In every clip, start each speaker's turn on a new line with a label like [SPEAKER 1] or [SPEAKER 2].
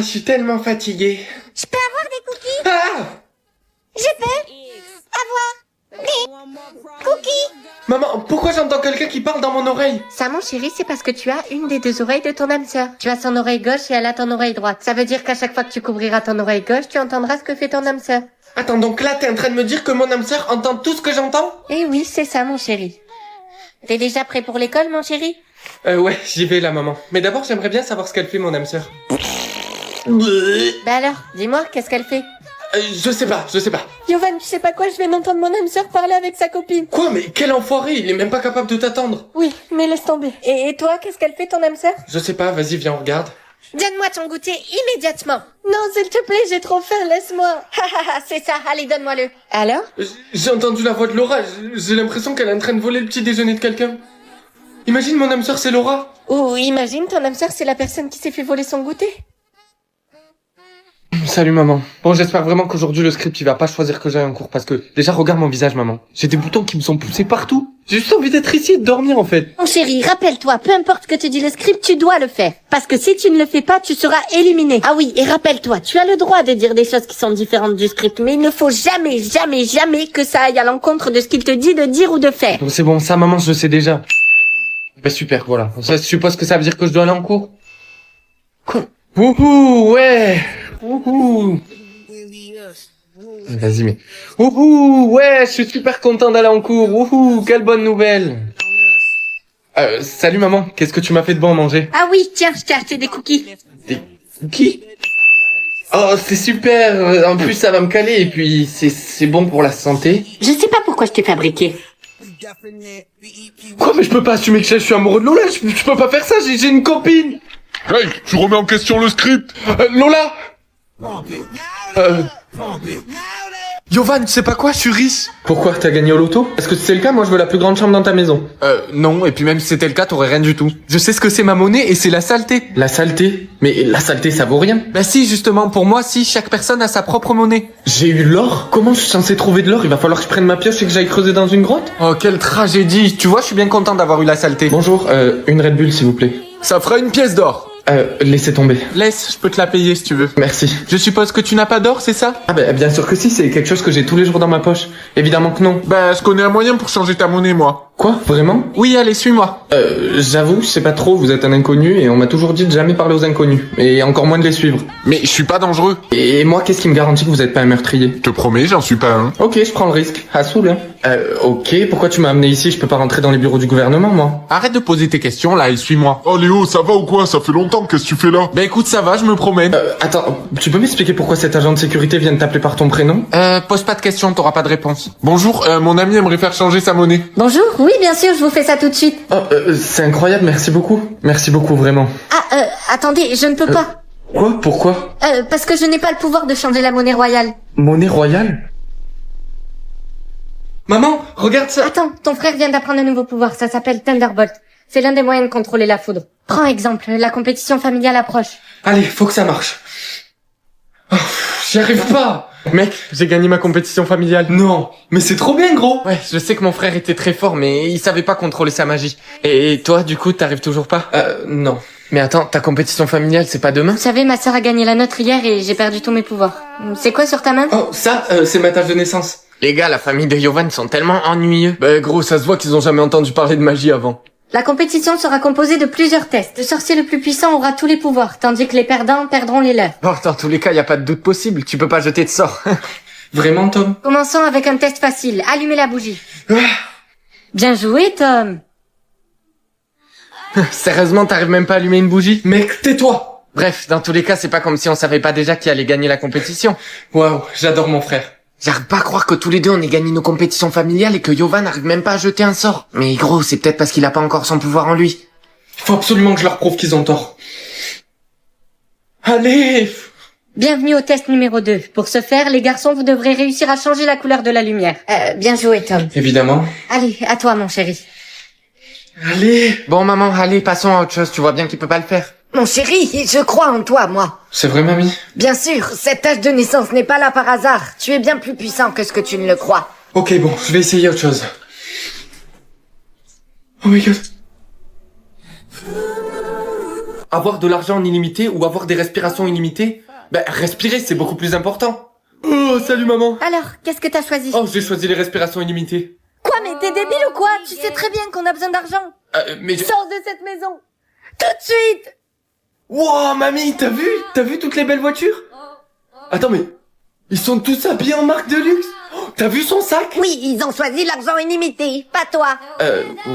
[SPEAKER 1] je suis tellement fatigué.
[SPEAKER 2] Je peux avoir des cookies?
[SPEAKER 1] Ah!
[SPEAKER 2] Je peux avoir des cookies?
[SPEAKER 1] Maman, pourquoi j'entends quelqu'un qui parle dans mon oreille?
[SPEAKER 3] Ça, mon chéri, c'est parce que tu as une des deux oreilles de ton âme sœur. Tu as son oreille gauche et elle a ton oreille droite. Ça veut dire qu'à chaque fois que tu couvriras ton oreille gauche, tu entendras ce que fait ton âme sœur.
[SPEAKER 1] Attends, donc là, t'es en train de me dire que mon âme sœur entend tout ce que j'entends?
[SPEAKER 3] Eh oui, c'est ça, mon chéri. T'es déjà prêt pour l'école, mon chéri?
[SPEAKER 1] Ouais, j'y vais là, maman. Mais d'abord, j'aimerais bien savoir ce qu'elle fait, mon âme sœur.
[SPEAKER 3] Bah alors, dis-moi, qu'est-ce qu'elle fait?
[SPEAKER 1] Je sais pas.
[SPEAKER 3] Yovan, tu sais pas quoi, je viens d'entendre mon âme sœur parler avec sa copine.
[SPEAKER 1] Quoi, mais quel enfoiré, il est même pas capable de t'attendre.
[SPEAKER 3] Oui, mais laisse tomber. Et toi, qu'est-ce qu'elle fait, ton âme sœur?
[SPEAKER 1] Je sais pas, vas-y, viens, on regarde.
[SPEAKER 3] Donne-moi ton goûter immédiatement. Non, s'il te plaît, j'ai trop faim, laisse-moi. C'est ça, allez, donne-moi-le. Alors?
[SPEAKER 1] J'ai entendu la voix de Laura, j'ai l'impression qu'elle est en train de voler le petit déjeuner de quelqu'un. Imagine, mon âme sœur, c'est Laura.
[SPEAKER 3] Ou imagine, ton âme sœur, c'est la personne qui s'est fait voler son goûter.
[SPEAKER 1] Salut maman. Bon, j'espère vraiment qu'aujourd'hui le script il va pas choisir que j'aille en cours parce que déjà regarde mon visage maman. J'ai des boutons qui me sont poussés partout. J'ai juste envie d'être ici et de dormir en fait.
[SPEAKER 3] Mon chéri, rappelle-toi, peu importe ce que te dit le script, tu dois le faire. Parce que si tu ne le fais pas, tu seras éliminé. Ah oui, et rappelle-toi, tu as le droit de dire des choses qui sont différentes du script, mais il ne faut jamais, jamais, jamais que ça aille à l'encontre de ce qu'il te dit de dire ou de faire.
[SPEAKER 1] Bon, c'est bon, ça maman je le sais déjà. Bah super, voilà. Ça, je suppose que ça veut dire que je dois aller en cours. Quoi? Wouhou, ouais. Wouhou. Vas-y mais. Wouhou, ouais, je suis super content d'aller en cours. Wouhou, quelle bonne nouvelle. Salut maman, qu'est-ce que tu m'as fait de bon à manger?
[SPEAKER 3] Ah oui, tiens, je t'ai acheté des cookies.
[SPEAKER 1] Des cookies? Oh, c'est super. En plus, ça va me caler et puis c'est bon pour la santé.
[SPEAKER 3] Je sais pas pourquoi je t'ai fabriqué.
[SPEAKER 1] Quoi, mais je peux pas assumer que je suis amoureux de Lola. Je peux pas faire ça. J'ai une copine.
[SPEAKER 4] Hey, tu remets en question le script?
[SPEAKER 1] Lola. Yovan, tu sais pas quoi, je suis riche. Pourquoi, t'as gagné au loto? Est-ce que c'est le cas? Moi, je veux la plus grande chambre dans ta maison. Non, et puis même si c'était le cas, t'aurais rien du tout. Je sais ce que c'est ma monnaie et c'est la saleté. La saleté? Mais la saleté, ça vaut rien. Bah si, justement, pour moi, si, chaque personne a sa propre monnaie. J'ai eu l'or? Comment je suis censé trouver de l'or? Il va falloir que je prenne ma pioche et que j'aille creuser dans une grotte? Oh, quelle tragédie. Tu vois, je suis bien content d'avoir eu la saleté. Bonjour, une Red Bull, s'il vous plaît. Ça fera une pièce d'or. Laissez tomber. Laisse, je peux te la payer si tu veux. Merci. Je suppose que tu n'as pas d'or, c'est ça? Ah bah bien sûr que si, c'est quelque chose que j'ai tous les jours dans ma poche. Évidemment que non.
[SPEAKER 4] Bah, je connais un moyen pour changer ta monnaie, moi.
[SPEAKER 1] Quoi? Vraiment? Oui, allez, suis-moi. J'avoue, je sais pas trop, vous êtes un inconnu et on m'a toujours dit de jamais parler aux inconnus. Et encore moins de les suivre.
[SPEAKER 4] Mais je suis pas dangereux.
[SPEAKER 1] Et moi, qu'est-ce qui me garantit que vous êtes pas un meurtrier?
[SPEAKER 4] Je te promets, j'en suis pas un.
[SPEAKER 1] Ok, je prends le risque. À Soul, hein. Ok, pourquoi tu m'as amené ici? Je peux pas rentrer dans les bureaux du gouvernement, moi. Arrête de poser tes questions, là, et suis-moi.
[SPEAKER 4] Oh Léo, ça va ou quoi? Ça fait longtemps, qu'est-ce que tu fais là?
[SPEAKER 1] Bah écoute, ça va, je me promène. Attends, tu peux m'expliquer pourquoi cet agent de sécurité vient de t'appeler par ton prénom? Pose pas de questions, t'auras pas de réponse.
[SPEAKER 4] Bonjour, mon ami aimerait faire changer sa monnaie.
[SPEAKER 3] Bonjour, oui, bien sûr, je vous fais ça tout de suite.
[SPEAKER 1] Oh, c'est incroyable, merci beaucoup. Merci beaucoup, vraiment.
[SPEAKER 3] Ah, attendez, je ne peux pas.
[SPEAKER 1] Quoi? Pourquoi?
[SPEAKER 3] Parce que je n'ai pas le pouvoir de changer la monnaie royale.
[SPEAKER 1] Monnaie royale? Maman, regarde ça.
[SPEAKER 3] Attends, ton frère vient d'apprendre un nouveau pouvoir, ça s'appelle Thunderbolt. C'est l'un des moyens de contrôler la foudre. Prends exemple, la compétition familiale approche.
[SPEAKER 1] Allez, faut que ça marche. Oh, j'y arrive pas. Mec, j'ai gagné ma compétition familiale. Non, mais c'est trop bien, gros. Ouais, je sais que mon frère était très fort, mais il savait pas contrôler sa magie. Et toi, du coup, t'arrives toujours pas? Non. Mais attends, ta compétition familiale, c'est pas demain?
[SPEAKER 3] Vous savez, ma sœur a gagné la nôtre hier et j'ai perdu tous mes pouvoirs. C'est quoi sur ta main?
[SPEAKER 1] Oh, ça, c'est ma tâche de naissance. Les gars, la famille de Yovan sont tellement ennuyeux. Bah gros, ça se voit qu'ils ont jamais entendu parler de magie avant.
[SPEAKER 3] La compétition sera composée de plusieurs tests. Le sorcier le plus puissant aura tous les pouvoirs, tandis que les perdants perdront les leurs.
[SPEAKER 1] Bon, dans tous les cas, y a pas de doute possible. Tu peux pas jeter de sort. Vraiment, Tom?
[SPEAKER 3] Commençons avec un test facile. Allumez la bougie. Bien joué, Tom.
[SPEAKER 1] Sérieusement, t'arrives même pas à allumer une bougie? Mec, tais-toi! Bref, dans tous les cas, c'est pas comme si on savait pas déjà qui allait gagner la compétition. Waouh, j'adore mon frère. J'arrive pas à croire que tous les deux on ait gagné nos compétitions familiales et que Yovan n'arrive même pas à jeter un sort. Mais gros, c'est peut-être parce qu'il a pas encore son pouvoir en lui. Faut absolument que je leur prouve qu'ils ont tort. Allez!
[SPEAKER 3] Bienvenue au test numéro 2. Pour ce faire, les garçons, vous devrez réussir à changer la couleur de la lumière. Bien joué, Tom.
[SPEAKER 1] Évidemment.
[SPEAKER 3] Allez, à toi, mon chéri.
[SPEAKER 1] Allez! Bon, maman, allez, passons à autre chose. Tu vois bien qu'il peut pas le faire.
[SPEAKER 2] Mon chéri, je crois en toi, moi.
[SPEAKER 1] C'est vrai, mamie?
[SPEAKER 2] Bien sûr, cette tâche de naissance n'est pas là par hasard. Tu es bien plus puissant que ce que tu ne le crois.
[SPEAKER 1] Ok, bon, je vais essayer autre chose. Oh my god. Avoir de l'argent illimité ou avoir des respirations illimitées? Ben, respirer, c'est beaucoup plus important. Oh, salut maman.
[SPEAKER 3] Alors, qu'est-ce que t'as choisi?
[SPEAKER 1] Oh, j'ai choisi les respirations illimitées.
[SPEAKER 3] Quoi, mais t'es débile ou quoi? Tu sais très bien qu'on a besoin d'argent.
[SPEAKER 1] Mais
[SPEAKER 3] Sors de cette maison. Tout de suite.
[SPEAKER 1] Wow, mamie, t'as vu? T'as vu toutes les belles voitures? Attends, mais ils sont tous habillés en marque de luxe. Oh, t'as vu son sac?
[SPEAKER 2] Oui, ils ont choisi l'argent illimité, pas toi.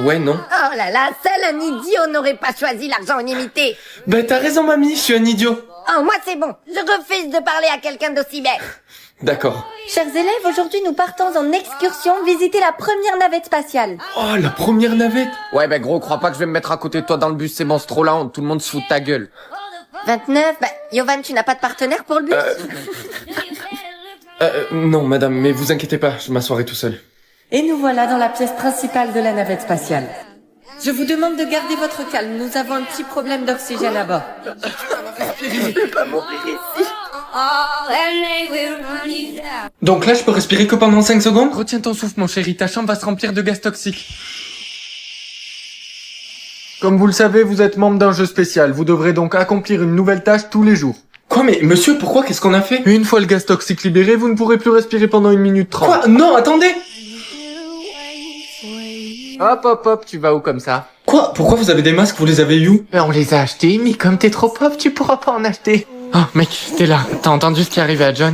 [SPEAKER 1] Ouais, non.
[SPEAKER 2] Oh là là, seul un idiot n'aurait pas choisi l'argent illimité.
[SPEAKER 1] Ben, t'as raison, mamie, je suis un idiot.
[SPEAKER 2] Oh, moi c'est bon, je refuse de parler à quelqu'un d'aussi bête.
[SPEAKER 1] D'accord.
[SPEAKER 3] Chers élèves, aujourd'hui nous partons en excursion visiter la première navette spatiale.
[SPEAKER 1] Oh, la première navette. Ouais, ben gros, crois pas que je vais me mettre à côté de toi dans le bus, c'est bon, c'est trop la honte, tout le monde se fout de ta gueule.
[SPEAKER 3] 29, Yovan, tu n'as pas de partenaire pour le bus?
[SPEAKER 1] Non, madame, mais vous inquiétez pas, je m'assoirai tout seul.
[SPEAKER 5] Et nous voilà dans la pièce principale de la navette spatiale. Je vous demande de garder votre calme, nous avons un petit problème d'oxygène à bord.
[SPEAKER 1] Donc là, je peux respirer que pendant 5 secondes? Retiens ton souffle, mon chéri, ta chambre va se remplir de gaz toxiques. Comme vous le savez, vous êtes membre d'un jeu spécial. Vous devrez donc accomplir une nouvelle tâche tous les jours. Quoi, mais monsieur, pourquoi? Qu'est-ce qu'on a fait? Une fois le gaz toxique libéré, vous ne pourrez plus respirer pendant 1 minute 30. Quoi? Non, attendez! Hop, hop, hop, tu vas où comme ça? Quoi? Pourquoi vous avez des masques? Vous les avez eu où? On les a achetés, mais comme t'es trop pauvre, tu pourras pas en acheter. Oh, mec, t'es là. T'as entendu ce qui est arrivé à John?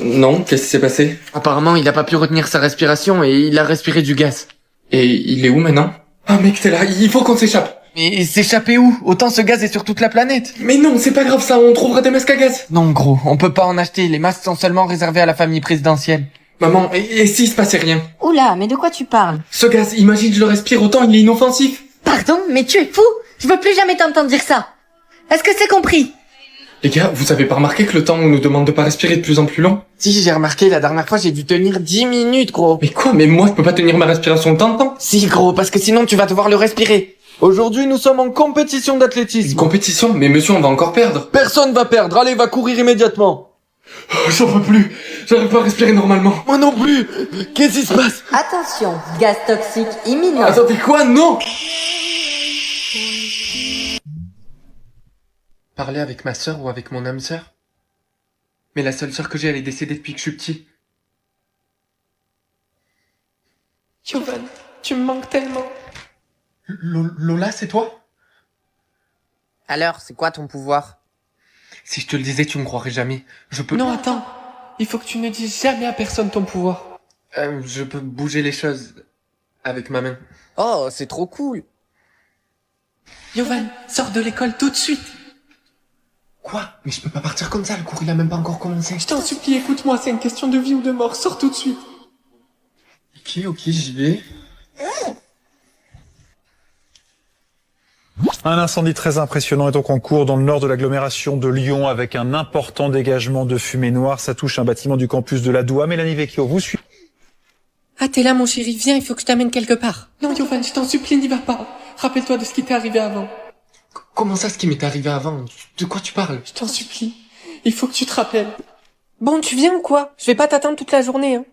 [SPEAKER 1] Non, qu'est-ce qui s'est passé? Apparemment, il a pas pu retenir sa respiration et il a respiré du gaz. Et il est où maintenant? Ah, mec, t'es là, il faut qu'on s'échappe. Mais s'échapper où? Autant ce gaz est sur toute la planète. Mais non, c'est pas grave ça, on trouvera des masques à gaz. Non, gros, on peut pas en acheter, les masques sont seulement réservés à la famille présidentielle. Maman, et s'il se passait rien?
[SPEAKER 3] Oula, mais de quoi tu parles?
[SPEAKER 1] Ce gaz, imagine je le respire, autant il est inoffensif.
[SPEAKER 3] Pardon, mais tu es fou? Je veux plus jamais t'entendre dire ça. Est-ce que c'est compris?
[SPEAKER 1] Les gars, vous avez pas remarqué que le temps on nous demande de pas respirer de plus en plus long? Si, j'ai remarqué, la dernière fois j'ai dû tenir 10 minutes, gros. Mais quoi? Mais moi je peux pas tenir ma respiration autant de temps? Si, gros, parce que sinon tu vas devoir le respirer. Aujourd'hui, nous sommes en compétition d'athlétisme. Une compétition? Mais monsieur, on va encore perdre. Personne va perdre, allez, va courir immédiatement. Oh, j'en peux plus, j'arrive pas à respirer normalement. Moi non plus. Qu'est-ce qui se passe?
[SPEAKER 5] Attention, gaz toxique imminent.
[SPEAKER 1] Attendez, quoi? Non! Parler avec ma sœur ou avec mon âme sœur? Mais la seule sœur que j'ai, elle est décédée depuis que je suis petit. Yovan, tu me manques tellement. Lola, c'est toi?
[SPEAKER 6] Alors, c'est quoi ton pouvoir?
[SPEAKER 1] Si je te le disais, tu me croirais jamais. Je peux... Non, attends. Il faut que tu ne dises jamais à personne ton pouvoir. Je peux bouger les choses avec ma main.
[SPEAKER 6] Oh, c'est trop cool.
[SPEAKER 1] Yovan, sors de l'école tout de suite. Quoi? Mais je peux pas partir comme ça, le cours il a même pas encore commencé. Je t'en supplie, écoute-moi, c'est une question de vie ou de mort, sors tout de suite. Ok, j'y vais.
[SPEAKER 7] Un incendie très impressionnant est donc en cours dans le nord de l'agglomération de Lyon avec un important dégagement de fumée noire. Ça touche un bâtiment du campus de la Doua. Mélanie Vecchio, vous suivez.
[SPEAKER 5] Ah, t'es là mon chéri, viens, il faut que je t'amène quelque part.
[SPEAKER 1] Non, Yovan, je t'en supplie, n'y va pas. Rappelle-toi de ce qui t'est arrivé avant. Comment ça, ce qui m'est arrivé avant? De quoi tu parles?
[SPEAKER 5] Je t'en supplie, il faut que tu te rappelles. Bon, tu viens ou quoi? Je vais pas t'attendre toute la journée, hein.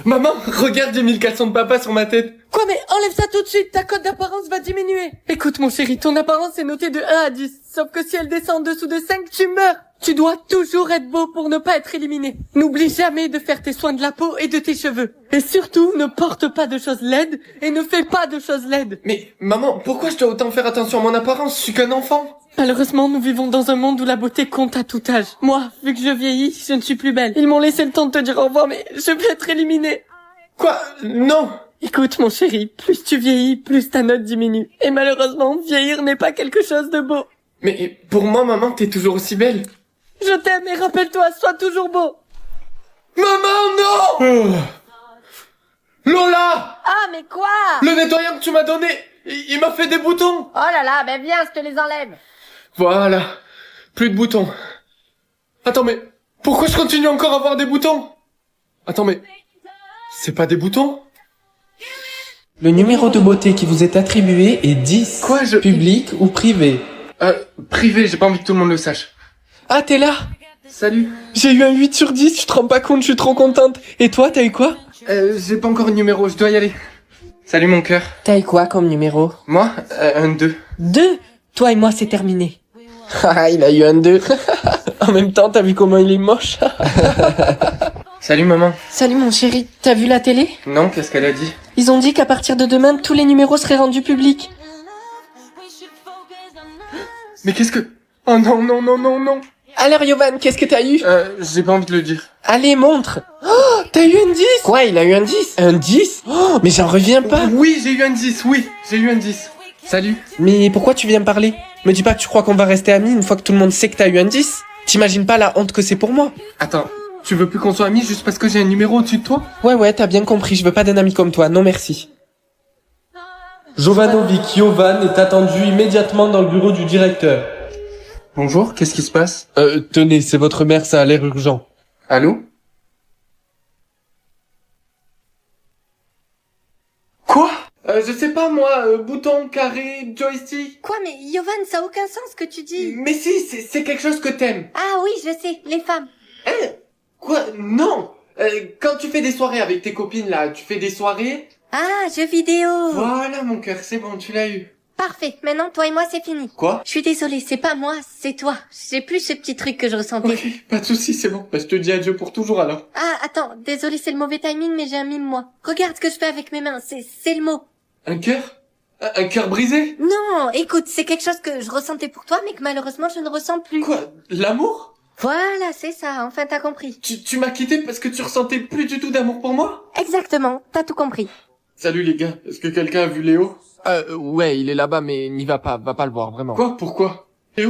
[SPEAKER 1] Maman, regarde, j'ai mis le caleçon de papa sur ma tête.
[SPEAKER 5] Quoi, mais enlève ça tout de suite, ta cote d'apparence va diminuer. Écoute mon chéri, ton apparence est notée de 1 à 10. Sauf que si elle descend en dessous de 5, tu meurs. Tu dois toujours être beau pour ne pas être éliminé. N'oublie jamais de faire tes soins de la peau et de tes cheveux. Et surtout, ne porte pas de choses laides et ne fais pas de choses laides.
[SPEAKER 1] Mais maman, pourquoi je dois autant faire attention à mon apparence? Je suis qu'un enfant.
[SPEAKER 5] Malheureusement, nous vivons dans un monde où la beauté compte à tout âge. Moi, vu que je vieillis, je ne suis plus belle. Ils m'ont laissé le temps de te dire au revoir, mais je vais être éliminée.
[SPEAKER 1] Quoi? Non.
[SPEAKER 5] Écoute, mon chéri, plus tu vieillis, plus ta note diminue. Et malheureusement, vieillir n'est pas quelque chose de beau.
[SPEAKER 1] Mais pour moi, maman, t'es toujours aussi belle.
[SPEAKER 5] Je t'aime et rappelle-toi, sois toujours beau.
[SPEAKER 1] Maman, non! Lola!
[SPEAKER 2] Ah, mais quoi?
[SPEAKER 1] Le nettoyant que tu m'as donné, il m'a fait des boutons.
[SPEAKER 2] Oh là là, ben viens, je te les enlève.
[SPEAKER 1] Voilà. Plus de boutons. Attends, mais pourquoi je continue encore à avoir des boutons? Attends, mais c'est pas des boutons?
[SPEAKER 8] Le numéro de beauté qui vous est attribué est 10.
[SPEAKER 1] Quoi,
[SPEAKER 8] Public ou privé?
[SPEAKER 1] Privé, j'ai pas envie que tout le monde le sache.
[SPEAKER 8] Ah, t'es là?
[SPEAKER 1] Salut.
[SPEAKER 8] J'ai eu un 8 sur 10, tu te rends pas compte, je suis trop contente. Et toi, t'as eu quoi?
[SPEAKER 1] J'ai pas encore de numéro, je dois y aller. Salut mon cœur.
[SPEAKER 8] T'as eu quoi comme numéro?
[SPEAKER 1] Moi, un 2.
[SPEAKER 8] 2?
[SPEAKER 5] Toi et moi, c'est terminé.
[SPEAKER 1] Ah, il a eu un 2. En même temps, t'as vu comment il est moche. Salut maman.
[SPEAKER 5] Salut mon chéri, t'as vu la télé?
[SPEAKER 1] Non, qu'est-ce qu'elle a dit?
[SPEAKER 5] Ils ont dit qu'à partir de demain, tous les numéros seraient rendus publics.
[SPEAKER 1] Mais qu'est-ce que... Oh non, non, non, non, non.
[SPEAKER 5] Alors Yovan, qu'est-ce que t'as eu?
[SPEAKER 1] J'ai pas envie de le dire.
[SPEAKER 5] Allez, montre. Oh, t'as eu un 10?
[SPEAKER 1] Quoi, il a eu un 10?
[SPEAKER 5] Un 10? Oh, mais j'en reviens pas.
[SPEAKER 1] Oui, j'ai eu un 10, oui, j'ai eu un 10. Salut.
[SPEAKER 5] Mais pourquoi tu viens me parler? Me dis pas que tu crois qu'on va rester amis une fois que tout le monde sait que t'as eu un 10. T'imagines pas la honte que c'est pour moi?
[SPEAKER 1] Attends, tu veux plus qu'on soit amis juste parce que j'ai un numéro au-dessus de toi?
[SPEAKER 5] Ouais, t'as bien compris, je veux pas d'un ami comme toi, non merci.
[SPEAKER 8] Jovanovic Jovan est attendu immédiatement dans le bureau du directeur.
[SPEAKER 1] Bonjour, qu'est-ce qui se passe?
[SPEAKER 8] Tenez, c'est votre mère, ça a l'air urgent.
[SPEAKER 1] Allô? Quoi? Je sais pas moi, bouton, carré, joystick.
[SPEAKER 3] Quoi, mais Yovan, ça a aucun sens ce que tu dis.
[SPEAKER 1] Mais si, c'est quelque chose que t'aimes.
[SPEAKER 3] Ah oui, je sais, les femmes.
[SPEAKER 1] Hein? Quoi? Non! Quand tu fais des soirées avec tes copines là, tu fais des soirées?
[SPEAKER 3] Ah, jeux vidéo.
[SPEAKER 1] Voilà mon cœur, c'est bon, tu l'as eu.
[SPEAKER 3] Parfait, maintenant toi et moi c'est fini.
[SPEAKER 1] Quoi?
[SPEAKER 3] Je suis désolée, c'est pas moi, c'est toi. J'ai plus ce petit truc que je ressentais.
[SPEAKER 1] Ok, pas de soucis, c'est bon. Bah, je te dis adieu pour toujours alors.
[SPEAKER 3] Ah, attends, désolée, c'est le mauvais timing, mais j'ai un mime moi. Regarde ce que je fais avec mes mains, c'est le mot.
[SPEAKER 1] Un cœur? Un cœur brisé?
[SPEAKER 3] Non, écoute, c'est quelque chose que je ressentais pour toi, mais que malheureusement je ne ressens plus.
[SPEAKER 1] Quoi? L'amour?
[SPEAKER 3] Voilà, c'est ça, enfin t'as compris.
[SPEAKER 1] Tu m'as quitté parce que tu ressentais plus du tout d'amour pour moi?
[SPEAKER 3] Exactement, t'as tout compris.
[SPEAKER 1] Salut les gars, est-ce que quelqu'un a vu Léo?
[SPEAKER 6] Ouais, il est là-bas, mais n'y va pas le voir, vraiment.
[SPEAKER 1] Quoi? Pourquoi? Léo,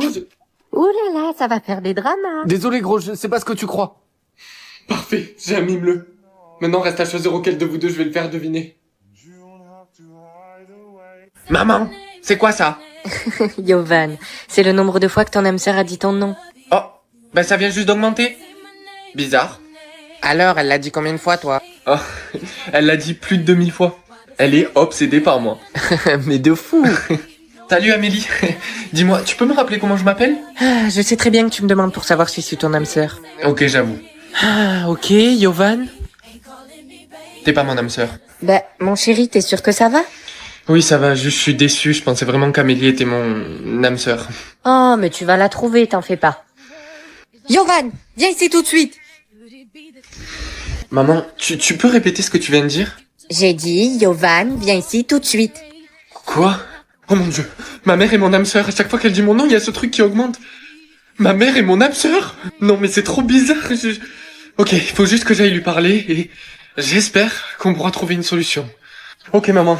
[SPEAKER 3] Ouh là là, ça va faire des dramas.
[SPEAKER 6] Désolé gros, je sais pas ce que tu crois.
[SPEAKER 1] Parfait, j'ai un mime-le. Maintenant reste à choisir auquel de vous deux je vais le faire deviner. Maman, c'est quoi ça?
[SPEAKER 3] Yovan, c'est le nombre de fois que ton âme sœur a dit ton nom.
[SPEAKER 1] Oh, ben ça vient juste d'augmenter. Bizarre.
[SPEAKER 6] Alors, elle l'a dit combien de fois, toi?
[SPEAKER 1] Oh, elle l'a dit plus de 2000 fois. Elle est obsédée par moi.
[SPEAKER 6] Mais de fou.
[SPEAKER 1] Salut Amélie. Dis-moi, tu peux me rappeler comment je m'appelle?
[SPEAKER 5] Ah, je sais très bien que tu me demandes pour savoir si je suis ton âme sœur.
[SPEAKER 1] Ok, j'avoue.
[SPEAKER 5] Ah, ok, Yovan.
[SPEAKER 1] T'es pas mon âme sœur.
[SPEAKER 3] Bah, mon chéri, t'es sûr que ça va?
[SPEAKER 1] Oui, ça va, juste je suis déçu. Je pensais vraiment qu'Amélie était mon âme sœur.
[SPEAKER 3] Oh, mais tu vas la trouver, t'en fais pas. Yovan, viens ici tout de suite.
[SPEAKER 1] Maman, tu peux répéter ce que tu viens de dire?
[SPEAKER 3] J'ai dit, Yovan, viens ici tout de suite.
[SPEAKER 1] Quoi? Oh mon dieu, ma mère est mon âme sœur. À chaque fois qu'elle dit mon nom, il y a ce truc qui augmente. Ma mère est mon âme sœur? Non mais c'est trop bizarre. Ok, il faut juste que j'aille lui parler et j'espère qu'on pourra trouver une solution. Ok maman,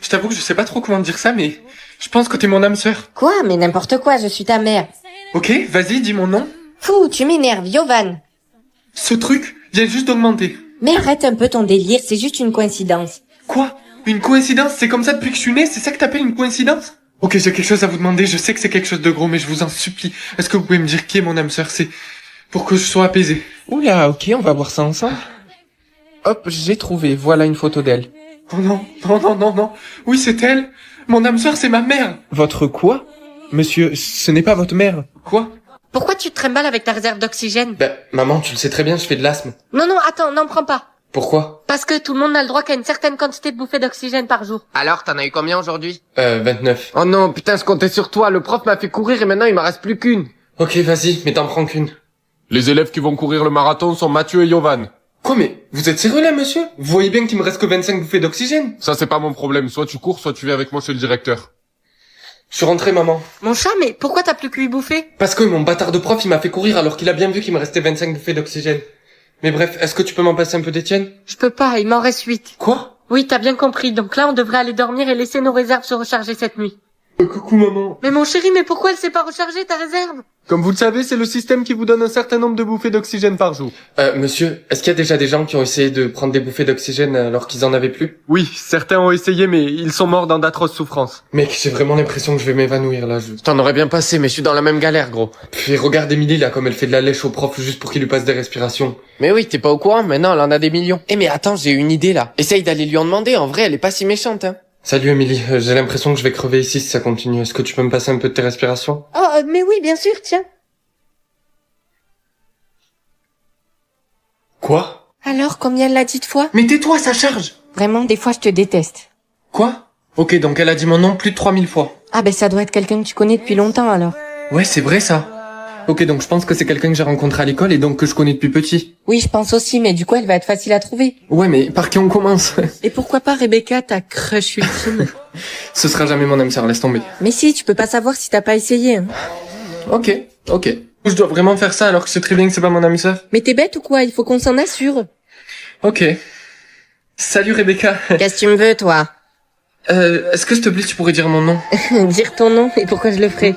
[SPEAKER 1] je t'avoue que je sais pas trop comment dire ça, mais je pense que t'es mon âme sœur.
[SPEAKER 3] Quoi? Mais n'importe quoi, je suis ta mère.
[SPEAKER 1] Ok, vas-y, dis mon nom.
[SPEAKER 3] Fou, tu m'énerves, Yovan.
[SPEAKER 1] Ce truc vient juste d'augmenter.
[SPEAKER 3] Mais arrête un peu ton délire, c'est juste une coïncidence.
[SPEAKER 1] Quoi? Une coïncidence? C'est comme ça depuis que je suis né? C'est ça que t'appelles une coïncidence? Ok, j'ai quelque chose à vous demander. Je sais que c'est quelque chose de gros, mais je vous en supplie. Est-ce que vous pouvez me dire qui est mon âme sœur? C'est pour que je sois apaisé.
[SPEAKER 5] Oula, ok, on va voir ça ensemble. Hop, j'ai trouvé, voilà une photo d'elle.
[SPEAKER 1] Oh non, non, non, non, non. Oui, c'est elle. Mon âme sœur, c'est ma mère.
[SPEAKER 5] Votre quoi? Monsieur, ce n'est pas votre mère.
[SPEAKER 1] Quoi?
[SPEAKER 5] Pourquoi tu te trimbales avec ta réserve d'oxygène?
[SPEAKER 1] Ben, maman, tu le sais très bien, je fais de l'asthme.
[SPEAKER 5] Non, attends, n'en prends pas.
[SPEAKER 1] Pourquoi?
[SPEAKER 5] Parce que tout le monde n'a le droit qu'à une certaine quantité de bouffées d'oxygène par jour.
[SPEAKER 6] Alors, t'en as eu combien aujourd'hui?
[SPEAKER 1] 29.
[SPEAKER 6] Oh non, putain, je comptais sur toi. Le prof m'a fait courir et maintenant il m'en reste plus qu'une.
[SPEAKER 1] Ok, vas-y, mais t'en prends qu'une.
[SPEAKER 4] Les élèves qui vont courir le marathon sont Mathieu et Yovan.
[SPEAKER 1] Quoi, mais vous êtes sérieux là, monsieur? Vous voyez bien qu'il me reste que 25 bouffées d'oxygène?
[SPEAKER 4] Ça, c'est pas mon problème. Soit tu cours, soit tu viens avec moi chez le directeur.
[SPEAKER 1] Je suis rentré, maman.
[SPEAKER 5] Mon chat, mais pourquoi t'as plus que 8 bouffées?
[SPEAKER 1] Parce que mon bâtard de prof, il m'a fait courir alors qu'il a bien vu qu'il me restait 25 bouffées d'oxygène. Mais bref, est-ce que tu peux m'en passer un peu d'Étienne?
[SPEAKER 5] Je peux pas, il m'en reste 8.
[SPEAKER 1] Quoi?
[SPEAKER 5] Oui, t'as bien compris, donc là on devrait aller dormir et laisser nos réserves se recharger cette nuit.
[SPEAKER 1] Coucou, maman.
[SPEAKER 5] Mais mon chéri, mais pourquoi elle s'est pas rechargée ta réserve?
[SPEAKER 1] Comme vous le savez, c'est le système qui vous donne un certain nombre de bouffées d'oxygène par jour. Monsieur, est-ce qu'il y a déjà des gens qui ont essayé de prendre des bouffées d'oxygène alors qu'ils en avaient plus? Oui, certains ont essayé, mais ils sont morts dans d'atroces souffrances. Mec, j'ai vraiment l'impression que je vais m'évanouir là.
[SPEAKER 6] T'en aurais bien passé, mais je suis dans la même galère, gros.
[SPEAKER 1] Puis regarde Emily là, comme elle fait de la lèche au prof juste pour qu'il lui passe des respirations.
[SPEAKER 6] Mais oui, t'es pas au courant, maintenant elle en a des millions. Eh mais attends, j'ai une idée là. Essaye d'aller lui en demander, en vrai, elle est pas si méchante, hein.
[SPEAKER 1] Salut Emily, j'ai l'impression que je vais crever ici si ça continue. Est-ce que tu peux me passer un peu de tes respirations?
[SPEAKER 3] Oh, mais oui, bien sûr, tiens.
[SPEAKER 1] Quoi?
[SPEAKER 3] Alors, combien l'a dit de fois?
[SPEAKER 1] Mais tais-toi, ça charge!
[SPEAKER 3] Vraiment, des fois, je te déteste.
[SPEAKER 1] Quoi? Ok, donc elle a dit mon nom plus de 3000 fois.
[SPEAKER 3] Ah ben ça doit être quelqu'un que tu connais depuis longtemps alors.
[SPEAKER 1] Ouais, c'est vrai ça. Ok, donc je pense que c'est quelqu'un que j'ai rencontré à l'école et donc que je connais depuis petit.
[SPEAKER 3] Oui, je pense aussi, mais du coup elle va être facile à trouver.
[SPEAKER 1] Ouais, mais par qui on commence?
[SPEAKER 5] Et pourquoi pas Rebecca, ta crush ultime?
[SPEAKER 1] Ce sera jamais mon âme sœur, laisse tomber.
[SPEAKER 3] Mais si, tu peux pas savoir si t'as pas essayé. Hein.
[SPEAKER 1] Ok. Je dois vraiment faire ça alors que je sais très bien que c'est pas mon âme sœur.
[SPEAKER 3] Mais t'es bête ou quoi? Il faut qu'on s'en assure.
[SPEAKER 1] Ok. Salut Rebecca.
[SPEAKER 3] Qu'est-ce que tu me veux, toi?
[SPEAKER 1] Est-ce que s'il te plaît tu pourrais dire mon nom?
[SPEAKER 3] Dire ton nom, et pourquoi je le ferais?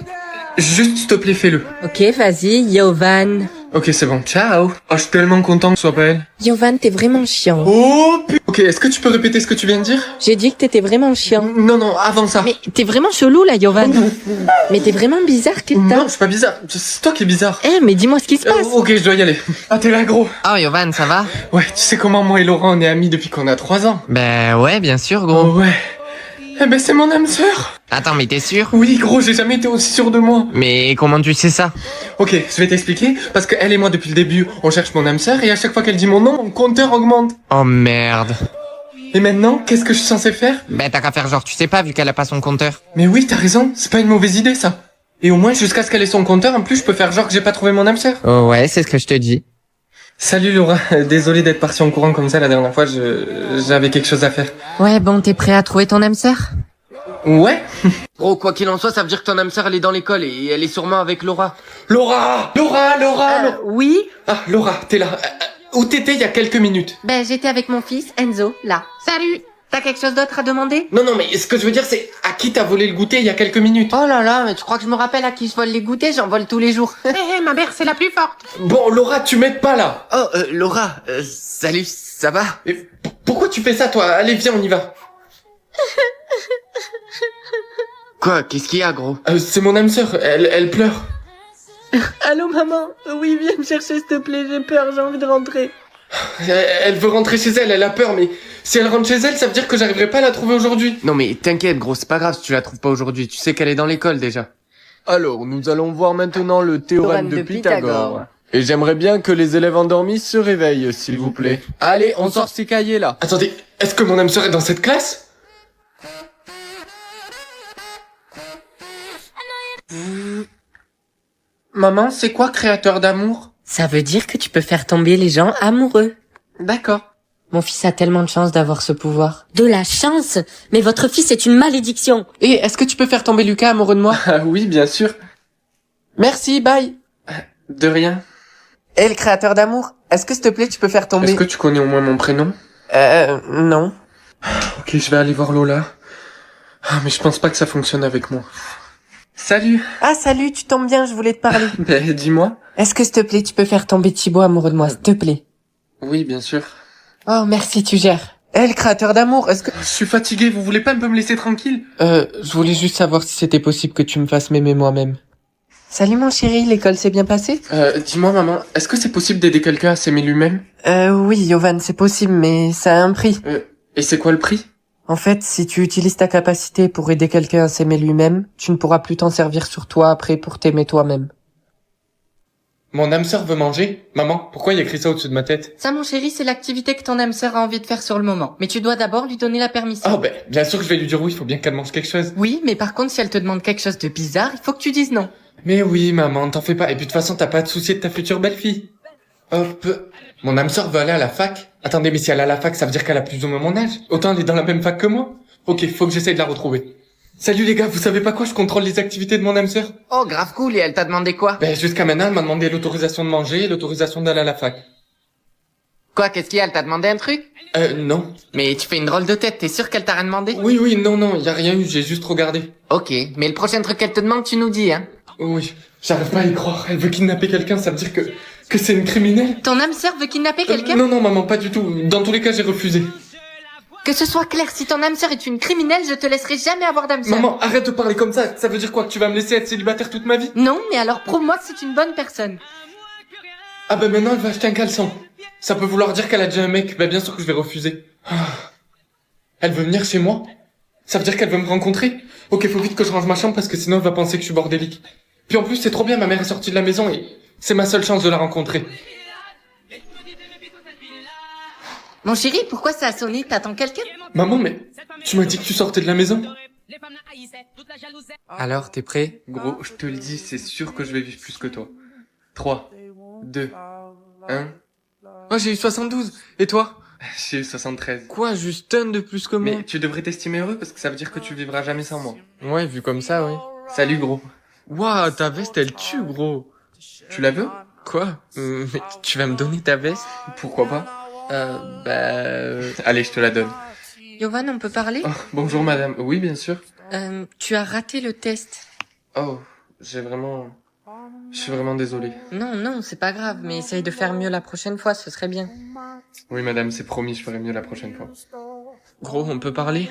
[SPEAKER 1] Juste s'il te plaît fais-le.
[SPEAKER 3] Ok, vas-y, Yovan.
[SPEAKER 1] Ok, c'est bon. Ciao. Oh, je suis tellement content que ce soit pas elle.
[SPEAKER 3] Yovan, t'es vraiment chiant.
[SPEAKER 1] Oh Ok, est-ce que tu peux répéter ce que tu viens de dire?
[SPEAKER 3] J'ai dit que t'étais vraiment chiant.
[SPEAKER 1] Non, avant ça.
[SPEAKER 3] Mais t'es vraiment chelou, là, Yovan. Mais t'es vraiment bizarre, qu'est-ce que
[SPEAKER 1] Non,
[SPEAKER 3] t'as?
[SPEAKER 1] je suis pas bizarre. C'est toi qui es bizarre.
[SPEAKER 3] Mais dis-moi ce qui se passe.
[SPEAKER 1] Ok, je dois y aller. Ah, t'es là, gros.
[SPEAKER 6] Oh, Yovan, ça va?
[SPEAKER 1] Ouais, tu sais comment moi et Laurent on est amis depuis qu'on a 3 ans.
[SPEAKER 6] Ben ouais, bien sûr, gros.
[SPEAKER 1] Oh ouais. Eh ben c'est mon âme sœur.
[SPEAKER 6] Attends, mais t'es sûr?
[SPEAKER 1] Oui, gros, j'ai jamais été aussi sûr de moi.
[SPEAKER 6] Mais comment tu sais ça?
[SPEAKER 1] Ok, je vais t'expliquer. Parce que elle et moi depuis le début, on cherche mon âme sœur et à chaque fois qu'elle dit mon nom, mon compteur augmente.
[SPEAKER 6] Oh merde.
[SPEAKER 1] Et maintenant, qu'est-ce que je suis censé faire?
[SPEAKER 6] Ben t'as qu'à faire genre tu sais pas vu qu'elle a pas son compteur.
[SPEAKER 1] Mais oui, t'as raison, c'est pas une mauvaise idée ça. Et au moins jusqu'à ce qu'elle ait son compteur, en plus je peux faire genre que j'ai pas trouvé mon âme sœur.
[SPEAKER 6] Oh ouais, c'est ce que je te dis.
[SPEAKER 1] Salut Laura, désolé d'être parti en courant comme ça la dernière fois, j'avais quelque chose à faire.
[SPEAKER 3] Ouais, bon, t'es prêt à trouver ton âme sœur?
[SPEAKER 1] Ouais.
[SPEAKER 6] Gros, quoi qu'il en soit, ça veut dire que ton âme sœur elle est dans l'école et elle est sûrement avec Laura.
[SPEAKER 1] Laura.
[SPEAKER 3] Oui?
[SPEAKER 1] Ah, Laura, t'es là. Où t'étais il y a quelques minutes?
[SPEAKER 3] Ben, j'étais avec mon fils, Enzo, là. Salut! T'as quelque chose d'autre à demander?
[SPEAKER 1] Non, mais ce que je veux dire c'est à qui t'as volé le goûter il y a quelques minutes?
[SPEAKER 6] Oh là là, mais tu crois que je me rappelle à qui je vole les goûters? J'en vole tous les jours.
[SPEAKER 5] Ma mère, c'est la plus forte.
[SPEAKER 1] Bon, Laura, tu m'aides pas là.
[SPEAKER 6] Oh, Laura, salut, ça va?
[SPEAKER 1] Et pourquoi tu fais ça toi? Allez, viens, on y va.
[SPEAKER 6] Quoi? Qu'est-ce qu'il y a, gros?
[SPEAKER 1] C'est mon âme sœur, elle pleure.
[SPEAKER 5] Allô, maman? Oui, viens me chercher, s'il te plaît, j'ai peur, j'ai envie de rentrer.
[SPEAKER 1] Elle veut rentrer chez elle, elle a peur, mais si elle rentre chez elle, ça veut dire que j'arriverai pas à la trouver aujourd'hui.
[SPEAKER 6] Non mais t'inquiète, gros, c'est pas grave si tu la trouves pas aujourd'hui. Tu sais qu'elle est dans l'école déjà. Alors, nous allons voir maintenant le théorème de Pythagore. Et j'aimerais bien que les élèves endormis se réveillent, s'il vous plaît. Allez, on sort ces cahiers là.
[SPEAKER 1] Attendez, est-ce que mon âme sœur est dans cette classe? Maman, c'est quoi créateur d'amour?
[SPEAKER 3] Ça veut dire que tu peux faire tomber les gens amoureux.
[SPEAKER 1] D'accord.
[SPEAKER 3] Mon fils a tellement de chance d'avoir ce pouvoir. De la chance? Mais votre fils est une malédiction.
[SPEAKER 6] Et est-ce que tu peux faire tomber Lucas amoureux de moi?
[SPEAKER 1] Ah oui, bien sûr.
[SPEAKER 6] Merci, bye.
[SPEAKER 1] De rien.
[SPEAKER 6] Et le créateur d'amour, est-ce que s'il te plaît tu peux faire tomber...
[SPEAKER 1] Est-ce que tu connais au moins mon prénom?
[SPEAKER 6] Non.
[SPEAKER 1] Ok, je vais aller voir Lola. Ah, mais je pense pas que ça fonctionne avec moi. Salut.
[SPEAKER 6] Ah salut, tu tombes bien, je voulais te parler.
[SPEAKER 1] Ben, dis-moi.
[SPEAKER 6] Est-ce que s'il te plaît tu peux faire tomber Thibaut amoureux de moi, s'il te plaît?
[SPEAKER 1] Oui, bien sûr.
[SPEAKER 6] Oh merci, tu gères. Eh, le créateur d'amour, est-ce que...
[SPEAKER 1] Je suis fatigué, vous voulez pas un peu me laisser tranquille?
[SPEAKER 6] Je voulais juste savoir si c'était possible que tu me fasses m'aimer moi-même. Salut mon chéri, l'école s'est bien passée?
[SPEAKER 1] Dis-moi maman, est-ce que c'est possible d'aider quelqu'un à s'aimer lui-même?
[SPEAKER 6] Oui, Yovan, c'est possible, mais ça a un prix.
[SPEAKER 1] Et c'est quoi le prix?
[SPEAKER 6] En fait, si tu utilises ta capacité pour aider quelqu'un à s'aimer lui-même, tu ne pourras plus t'en servir sur toi après pour t'aimer toi-même.
[SPEAKER 1] Mon âme sœur veut manger? Maman, pourquoi il y a écrit ça au-dessus de ma tête?
[SPEAKER 5] Ça, mon chéri, c'est l'activité que ton âme sœur a envie de faire sur le moment. Mais tu dois d'abord lui donner la permission.
[SPEAKER 1] Ah ben, bien sûr que je vais lui dire oui, il faut bien qu'elle mange quelque chose.
[SPEAKER 5] Oui, mais par contre, si elle te demande quelque chose de bizarre, il faut que tu dises non.
[SPEAKER 1] Mais oui maman, t'en fais pas, et puis de toute façon t'as pas à te soucier de ta future belle-fille. Hop. Mon âme sœur veut aller à la fac. Attendez, mais si elle est à la fac, ça veut dire qu'elle a plus ou moins mon âge. Autant elle est dans la même fac que moi. Ok, faut que j'essaye de la retrouver. Salut les gars, vous savez pas quoi, je contrôle les activités de mon âme sœur.
[SPEAKER 6] Oh, grave cool, et elle t'a demandé quoi?
[SPEAKER 1] Ben jusqu'à maintenant, elle m'a demandé l'autorisation de manger et l'autorisation d'aller à la fac.
[SPEAKER 6] Quoi, qu'est-ce qu'il y a? Elle t'a demandé un truc?
[SPEAKER 1] Non.
[SPEAKER 6] Mais tu fais une drôle de tête, t'es sûr qu'elle t'a rien demandé?
[SPEAKER 1] Oui, non, y a rien eu, j'ai juste regardé.
[SPEAKER 6] Ok, mais le prochain truc qu'elle te demande, tu nous dis, hein?
[SPEAKER 1] Oui, j'arrive pas à y croire, elle veut kidnapper quelqu'un, ça veut dire que c'est une criminelle.
[SPEAKER 5] Ton âme sœur veut kidnapper quelqu'un?
[SPEAKER 1] Non maman, pas du tout, dans tous les cas j'ai refusé.
[SPEAKER 5] Que ce soit clair, si ton âme sœur est une criminelle, je te laisserai jamais avoir d'âme sœur.
[SPEAKER 1] Maman, arrête de parler comme ça veut dire quoi, que tu vas me laisser être célibataire toute ma vie?
[SPEAKER 5] Non, mais alors prouve-moi que c'est une bonne personne.
[SPEAKER 1] Ah ben maintenant elle va acheter un caleçon. Ça peut vouloir dire qu'elle a déjà un mec, ben bien sûr que je vais refuser. Elle veut venir chez moi? Ça veut dire qu'elle veut me rencontrer? Ok, faut vite que je range ma chambre parce que sinon elle va penser que je suis bordélique. Puis en plus c'est trop bien, ma mère est sortie de la maison et c'est ma seule chance de la rencontrer.
[SPEAKER 5] Mon chéri, pourquoi ça a sonné? T'attends quelqu'un?
[SPEAKER 1] Maman, mais tu m'as dit que tu sortais de la maison.
[SPEAKER 6] Alors, t'es prêt? Gros, je te le dis, c'est sûr que je vais vivre plus que toi. 3, 2, 1... Oh, j'ai eu 72. Et toi? J'ai eu 73. Quoi, juste un de plus que moi? Mais tu devrais t'estimer heureux parce que ça veut dire que tu vivras jamais sans moi. Ouais, vu comme ça, oui. Salut, gros. Waouh, ta veste, elle tue, gros. Tu la veux? Quoi? Mais tu vas me donner ta veste? Pourquoi pas? Allez, je te la donne.
[SPEAKER 5] Yovan, on peut parler?
[SPEAKER 6] Oh, bonjour, madame. Oui, bien sûr.
[SPEAKER 5] Tu as raté le test.
[SPEAKER 6] Oh, je suis vraiment désolé.
[SPEAKER 5] Non, c'est pas grave, mais essaye de faire mieux la prochaine fois, ce serait bien.
[SPEAKER 6] Oui, madame, c'est promis, je ferai mieux la prochaine fois. Gros, on peut parler?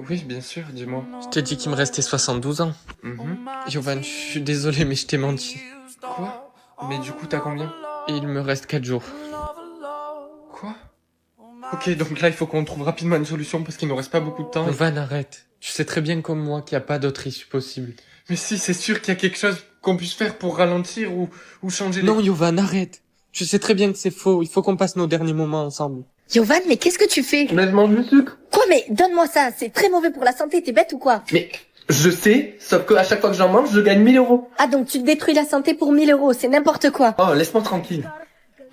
[SPEAKER 6] Oui, bien sûr, dis-moi. Je t'ai dit qu'il me restait 72 ans. Yovan, je suis désolé, mais je t'ai menti. Quoi? Mais du coup, t'as combien? Il me reste 4 jours. Quoi? Ok, donc là, il faut qu'on trouve rapidement une solution parce qu'il nous reste pas beaucoup de temps. Yovan, arrête. Tu sais très bien comme moi qu'il n'y a pas d'autre issue possible. Mais si, c'est sûr qu'il y a quelque chose qu'on puisse faire pour ralentir ou changer les... Non, Yovan, arrête. Je sais très bien que c'est faux. Il faut qu'on passe nos derniers moments ensemble.
[SPEAKER 3] Yovan, mais qu'est-ce que tu fais?
[SPEAKER 1] Mais je mange du sucre.
[SPEAKER 3] Quoi, mais donne-moi ça, c'est très mauvais pour la santé, t'es bête ou quoi?
[SPEAKER 1] Mais je sais, sauf que à chaque fois que j'en mange, je gagne 1000 euros.
[SPEAKER 3] Ah, donc tu te détruis la santé pour 1000 euros, c'est n'importe quoi.
[SPEAKER 1] Oh, laisse-moi tranquille.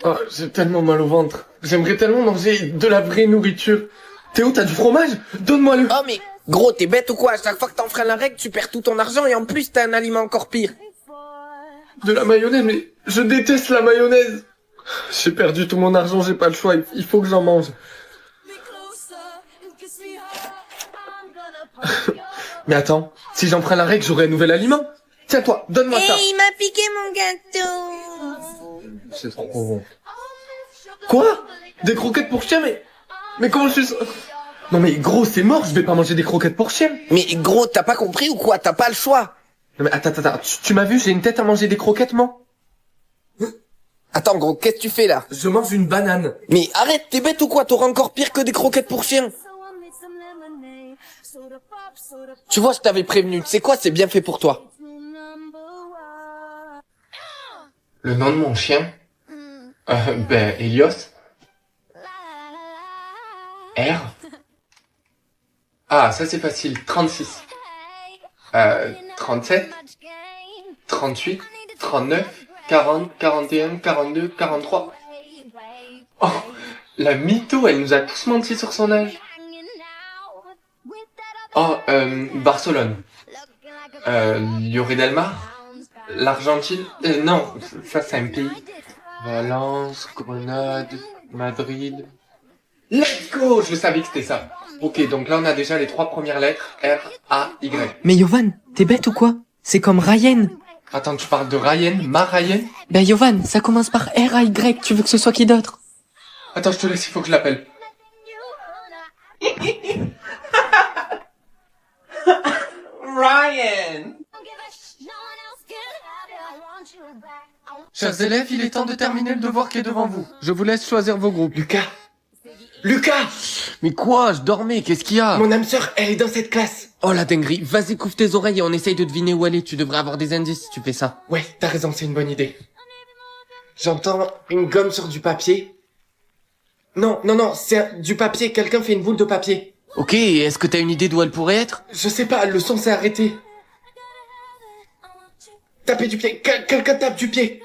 [SPEAKER 1] Oh, j'ai tellement mal au ventre. J'aimerais tellement manger de la vraie nourriture. Théo, t'as du fromage? Donne-moi-le.
[SPEAKER 9] Oh mais gros, t'es bête ou quoi? À chaque fois que t'enfreins la règle, tu perds tout ton argent et en plus t'as un aliment encore pire.
[SPEAKER 1] De la mayonnaise, mais je déteste la mayonnaise. J'ai perdu tout mon argent, j'ai pas le choix, il faut que j'en mange. Mais attends, si j'en prends la règle, j'aurai un nouvel aliment. Tiens toi, donne-moi ça.
[SPEAKER 3] Il m'a piqué mon gâteau.
[SPEAKER 1] C'est trop bon. Quoi? Des croquettes pour chien, mais comment je suis... Non mais gros, c'est mort, je vais pas manger des croquettes pour chien.
[SPEAKER 9] Mais gros, t'as pas compris ou quoi? T'as pas le choix.
[SPEAKER 1] Non mais attends, tu m'as vu, j'ai une tête à manger des croquettes, moi?
[SPEAKER 9] Attends gros, qu'est-ce que tu fais là?
[SPEAKER 1] Je mange une banane.
[SPEAKER 9] Mais arrête, t'es bête ou quoi? T'auras encore pire que des croquettes pour chien. Tu vois, je t'avais prévenu, tu sais quoi? C'est bien fait pour toi.
[SPEAKER 6] Le nom de mon chien? Helios. R. Ah, ça c'est facile. 36. 37. 38. 39. 40. 41. 42. 43. Oh, la mytho, elle nous a tous menti sur son âge. Oh, Barcelone. Lloret-Delmar. L'Argentine. Non, ça c'est un pays. Valence, Grenade, Madrid. Let's go! Je savais que c'était ça. Ok, donc là on a déjà les 3 premières lettres. R, A, Y.
[SPEAKER 5] Mais Yovan, t'es bête ou quoi? C'est comme Ryan.
[SPEAKER 6] Attends, tu parles de Ryan? Ma Ryan?
[SPEAKER 5] Ben Yovan, ça commence par R-A-Y, tu veux que ce soit qui d'autre?
[SPEAKER 6] Attends, je te laisse, il faut que je l'appelle.
[SPEAKER 5] Ryan!
[SPEAKER 6] Chers élèves, il est temps de terminer le devoir qui est devant vous. Je vous laisse choisir vos groupes.
[SPEAKER 1] Lucas!
[SPEAKER 6] Mais quoi? Je dormais, qu'est-ce qu'il y a?
[SPEAKER 1] Mon âme sœur, elle est dans cette classe.
[SPEAKER 6] Oh la dinguerie, vas-y couvre tes oreilles et on essaye de deviner où elle est. Tu devrais avoir des indices si tu fais ça.
[SPEAKER 1] Ouais, t'as raison, c'est une bonne idée. J'entends une gomme sur du papier. Non, c'est du papier, quelqu'un fait une boule de papier.
[SPEAKER 6] Ok, est-ce que t'as une idée d'où elle pourrait être?
[SPEAKER 1] Je sais pas, le son s'est arrêté. Taper du pied, quelqu'un tape du pied.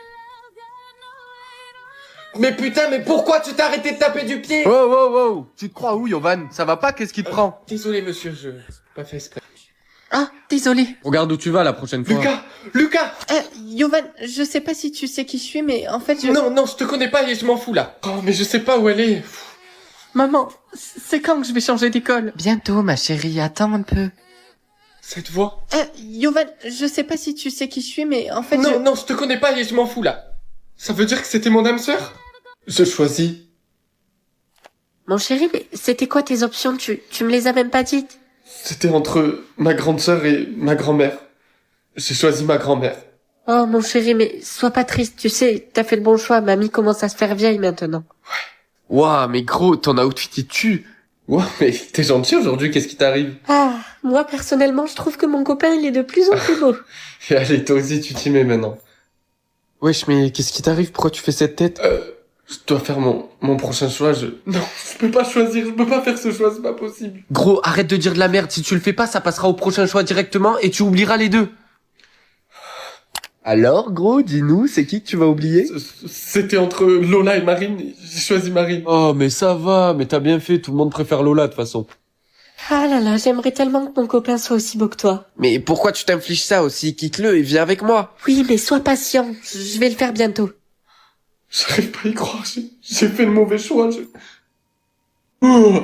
[SPEAKER 1] Mais putain, mais pourquoi tu t'es arrêté de taper du pied?
[SPEAKER 6] Wow. Tu te crois où, Yovan? Ça va pas? Qu'est-ce qui te prend?
[SPEAKER 1] Désolé monsieur, je pas fait exprès.
[SPEAKER 5] Ah, désolé.
[SPEAKER 6] Regarde où tu vas la prochaine fois.
[SPEAKER 1] Lucas!
[SPEAKER 5] Yovan, je sais pas si tu sais qui je suis, mais en fait
[SPEAKER 1] Non, je te connais pas et je m'en fous là. Oh, mais je sais pas où elle est.
[SPEAKER 5] Maman, c'est quand que je vais changer d'école? Bientôt, ma chérie, attends un peu.
[SPEAKER 1] Cette voix?
[SPEAKER 5] Yovan, je sais pas si tu sais qui je suis, mais en fait
[SPEAKER 1] Non, je te connais pas et je m'en fous là. Ça veut dire que c'était mon âme sœur? Je choisis.
[SPEAKER 3] Mon chéri, mais c'était quoi tes options? Tu me les as même pas dites.
[SPEAKER 1] C'était entre ma grande sœur et ma grand-mère. J'ai choisi ma grand-mère.
[SPEAKER 3] Oh mon chéri, mais sois pas triste, tu sais, t'as fait le bon choix, mamie commence à se faire vieille maintenant.
[SPEAKER 6] Ouah, mais gros, ton outfit il tue.
[SPEAKER 1] Ouah, mais t'es gentil aujourd'hui, qu'est-ce qui t'arrive?
[SPEAKER 3] Ah, moi personnellement, je trouve que mon copain, il est de plus en plus beau.
[SPEAKER 1] Et allez, toi aussi, tu t'y mets maintenant.
[SPEAKER 6] Wesh, mais qu'est-ce qui t'arrive? Pourquoi tu fais cette tête? Je dois faire mon prochain choix, Non, je peux pas choisir, je peux pas faire ce choix, c'est pas possible. Gros, arrête de dire de la merde, si tu le fais pas, ça passera au prochain choix directement et tu oublieras les deux. Alors, gros, dis-nous, c'est qui que tu vas oublier?
[SPEAKER 1] C'était entre Lola et Marine, j'ai choisi Marine.
[SPEAKER 4] Oh, mais ça va, mais t'as bien fait, tout le monde préfère Lola de toute façon.
[SPEAKER 5] Ah là là, j'aimerais tellement que mon copain soit aussi beau que toi.
[SPEAKER 9] Mais pourquoi tu t'infliges ça aussi? Quitte-le et viens avec moi.
[SPEAKER 5] Oui, mais sois patient, je vais le faire bientôt.
[SPEAKER 1] J'arrive pas à y croire, j'ai fait le mauvais choix, Oh,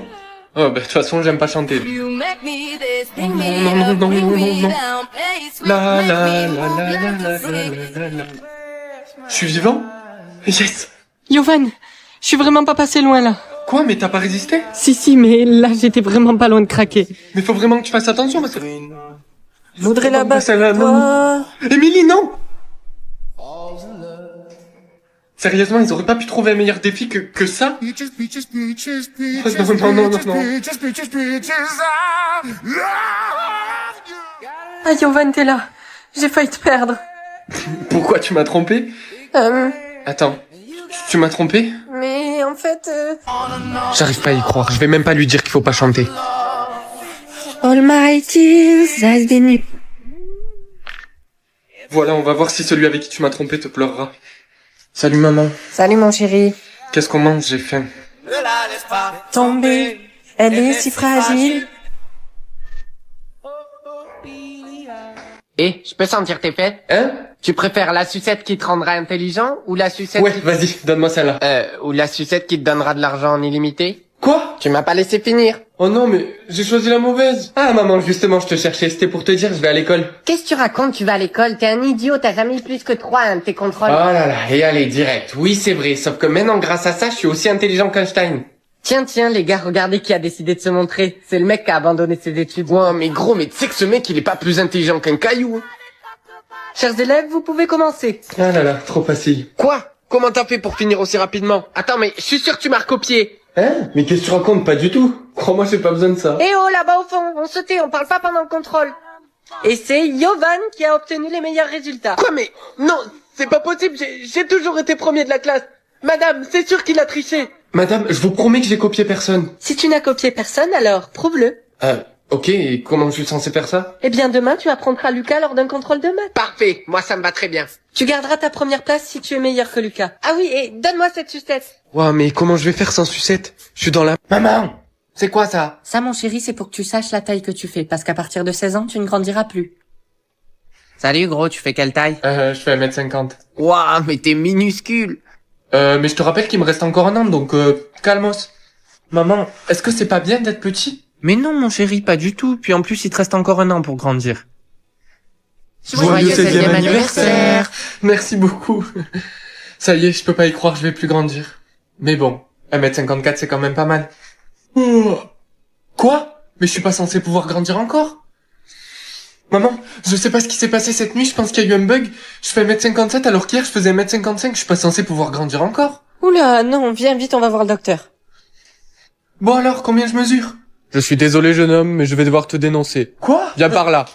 [SPEAKER 1] bah, de toute façon, j'aime pas chanter. Non. La la la la la la la. Je suis vivant? Yes!
[SPEAKER 5] Yovan, je suis vraiment pas passé loin là.
[SPEAKER 1] Quoi, mais t'as pas résisté?
[SPEAKER 5] Si, mais là j'étais vraiment pas loin de craquer.
[SPEAKER 1] Mais faut vraiment que tu fasses attention parce que...
[SPEAKER 5] Je voudrais là-bas.
[SPEAKER 1] Non. Émilie, non! Sérieusement, ils auraient pas pu trouver un meilleur défi que ça? Non.
[SPEAKER 5] Ah Yovan, t'es là. J'ai failli te perdre.
[SPEAKER 1] Pourquoi tu m'as trompé? Attends, tu m'as trompé?
[SPEAKER 5] Mais en fait...
[SPEAKER 1] J'arrive pas à y croire, je vais même pas lui dire qu'il faut pas chanter.
[SPEAKER 5] All my tears has been...
[SPEAKER 1] Voilà, on va voir si celui avec qui tu m'as trompé te pleurera. Salut maman.
[SPEAKER 2] Salut mon chéri.
[SPEAKER 1] Qu'est-ce qu'on mange? J'ai faim.
[SPEAKER 5] Tombée, elle est si fragile.
[SPEAKER 9] Eh, je peux sentir tes faits?
[SPEAKER 1] Hein?
[SPEAKER 9] Tu préfères la sucette qui te rendra intelligent ou la sucette
[SPEAKER 1] Ouais, vas-y, donne-moi celle-là.
[SPEAKER 9] ou la sucette qui te donnera de l'argent en illimité?
[SPEAKER 1] Quoi?
[SPEAKER 9] Tu m'as pas laissé finir.
[SPEAKER 1] Oh non, mais j'ai choisi la mauvaise. Ah maman, justement, je te cherchais, c'était pour te dire, je vais à l'école.
[SPEAKER 3] Qu'est-ce que tu racontes? Tu vas à l'école? T'es un idiot, t'as jamais eu plus que 3 de tes contrôles.
[SPEAKER 1] Oh là là, et allez, direct. Oui, c'est vrai, sauf que maintenant, grâce à ça, je suis aussi intelligent qu'Einstein.
[SPEAKER 3] Tiens, les gars, regardez qui a décidé de se montrer. C'est le mec qui a abandonné ses études.
[SPEAKER 9] Ouais, mais gros, mais tu sais que ce mec, il est pas plus intelligent qu'un caillou.
[SPEAKER 3] Chers élèves, vous pouvez commencer.
[SPEAKER 1] Ah là là, trop facile.
[SPEAKER 9] Quoi? Comment t'as fait pour finir aussi rapidement? Attends, mais je suis sûr que tu m'as recopié.
[SPEAKER 1] Hein? Mais qu'est-ce que tu racontes? Pas du tout. Crois-moi, j'ai pas besoin de ça.
[SPEAKER 3] Eh oh, là-bas au fond, on se tait, on parle pas pendant le contrôle. Et c'est Yovan qui a obtenu les meilleurs résultats.
[SPEAKER 9] Quoi, mais non, c'est pas possible, j'ai toujours été premier de la classe. Madame, c'est sûr qu'il a triché.
[SPEAKER 1] Madame, je vous promets que j'ai copié personne.
[SPEAKER 3] Si tu n'as copié personne, alors prouve-le.
[SPEAKER 1] Ok, et comment je suis censé faire ça?
[SPEAKER 3] Eh bien demain, tu apprendras Lucas lors d'un contrôle de maths.
[SPEAKER 9] Parfait, moi ça me va très bien.
[SPEAKER 3] Tu garderas ta première place si tu es meilleur que Lucas. Ah oui, et donne-moi cette sucette.
[SPEAKER 1] Ouah, mais comment je vais faire sans sucette? Je suis dans la... Maman! C'est quoi ça?
[SPEAKER 5] Ça, mon chéri, c'est pour que tu saches la taille que tu fais, parce qu'à partir de 16 ans, tu ne grandiras plus.
[SPEAKER 9] Salut gros, tu fais quelle taille?
[SPEAKER 1] Je fais 1m50.
[SPEAKER 9] Waouh, mais t'es minuscule.
[SPEAKER 1] Mais je te rappelle qu'il me reste encore un an, donc calmos. Maman, est-ce que c'est pas bien d'être petit?
[SPEAKER 6] Mais non, mon chéri, pas du tout. Puis en plus, il te reste encore un an pour grandir.
[SPEAKER 3] Joyeux 16e anniversaire.
[SPEAKER 1] Merci beaucoup. Ça y est, je peux pas y croire, je vais plus grandir. Mais bon, 1m54, c'est quand même pas mal. Oh. Quoi? Mais je suis pas censé pouvoir grandir encore? Maman, je sais pas ce qui s'est passé cette nuit, je pense qu'il y a eu un bug. Je fais 1m57 alors qu'hier je faisais 1m55, je suis pas censé pouvoir grandir encore.
[SPEAKER 5] Oula, non, viens vite, on va voir le docteur.
[SPEAKER 1] Bon alors, combien je mesure?
[SPEAKER 4] Je suis désolé, jeune homme, mais je vais devoir te dénoncer.
[SPEAKER 1] Quoi?
[SPEAKER 4] Viens par là.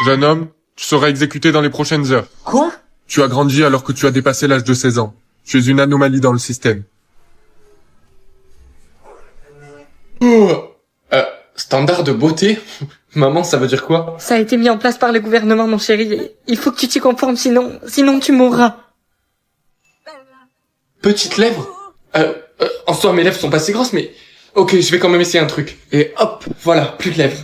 [SPEAKER 4] Jeune homme, tu seras exécuté dans les prochaines heures.
[SPEAKER 1] Quoi?
[SPEAKER 4] Tu as grandi alors que tu as dépassé l'âge de 16 ans. Tu es une anomalie dans le système.
[SPEAKER 1] Standard de beauté? Maman, ça veut dire quoi?
[SPEAKER 5] Ça a été mis en place par le gouvernement, mon chéri. Il faut que tu t'y conformes, sinon tu mourras.
[SPEAKER 1] Petite lèvre? En soi, mes lèvres sont pas si grosses, mais... Ok, je vais quand même essayer un truc. Et hop, voilà, plus de lèvres.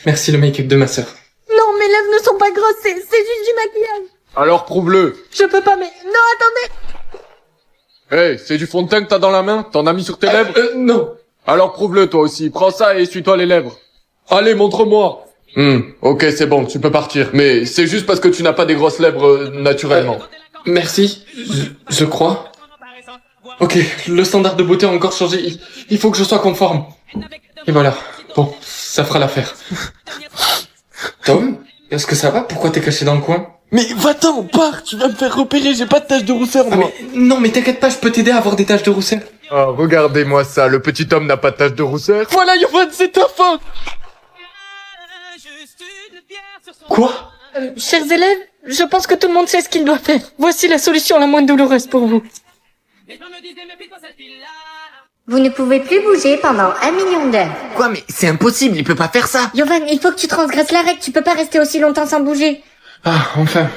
[SPEAKER 1] Merci le make-up de ma sœur.
[SPEAKER 5] Non, mes lèvres ne sont pas grosses, c'est juste du maquillage.
[SPEAKER 4] Alors prouve-le.
[SPEAKER 5] Je peux pas, mais... Non, attendez.
[SPEAKER 4] Hey, c'est du fond de teint que t'as dans la main? T'en as mis sur tes lèvres?
[SPEAKER 1] Non.
[SPEAKER 4] Alors prouve-le toi aussi. Prends ça et essuie-toi les lèvres. Allez, montre-moi. Ok, c'est bon, tu peux partir. Mais c'est juste parce que tu n'as pas des grosses lèvres naturellement.
[SPEAKER 1] Merci, je crois. Ok, le standard de beauté a encore changé. Il faut que je sois conforme. Et voilà. Bon, ça fera l'affaire. Tom, est-ce que ça va? Pourquoi t'es caché dans le coin?
[SPEAKER 6] Mais va-t'en, pars, tu vas me faire repérer, j'ai pas de taches de rousseur, moi.
[SPEAKER 1] Non, mais t'inquiète pas, je peux t'aider à avoir des taches de rousseur.
[SPEAKER 4] Oh, regardez-moi ça, le petit homme n'a pas de tache de rousseur.
[SPEAKER 6] Voilà, Yovan, c'est ta faute.
[SPEAKER 1] Quoi?
[SPEAKER 5] Chers élèves, Je pense que tout le monde sait ce qu'il doit faire. Voici la solution la moins douloureuse pour vous.
[SPEAKER 3] Vous ne pouvez plus bouger pendant 1 million d'heures.
[SPEAKER 1] Quoi, mais c'est impossible, il peut pas faire ça.
[SPEAKER 3] Yovan, il faut que tu transgresses la règle, tu peux pas rester aussi longtemps sans bouger.
[SPEAKER 1] Ah, enfin.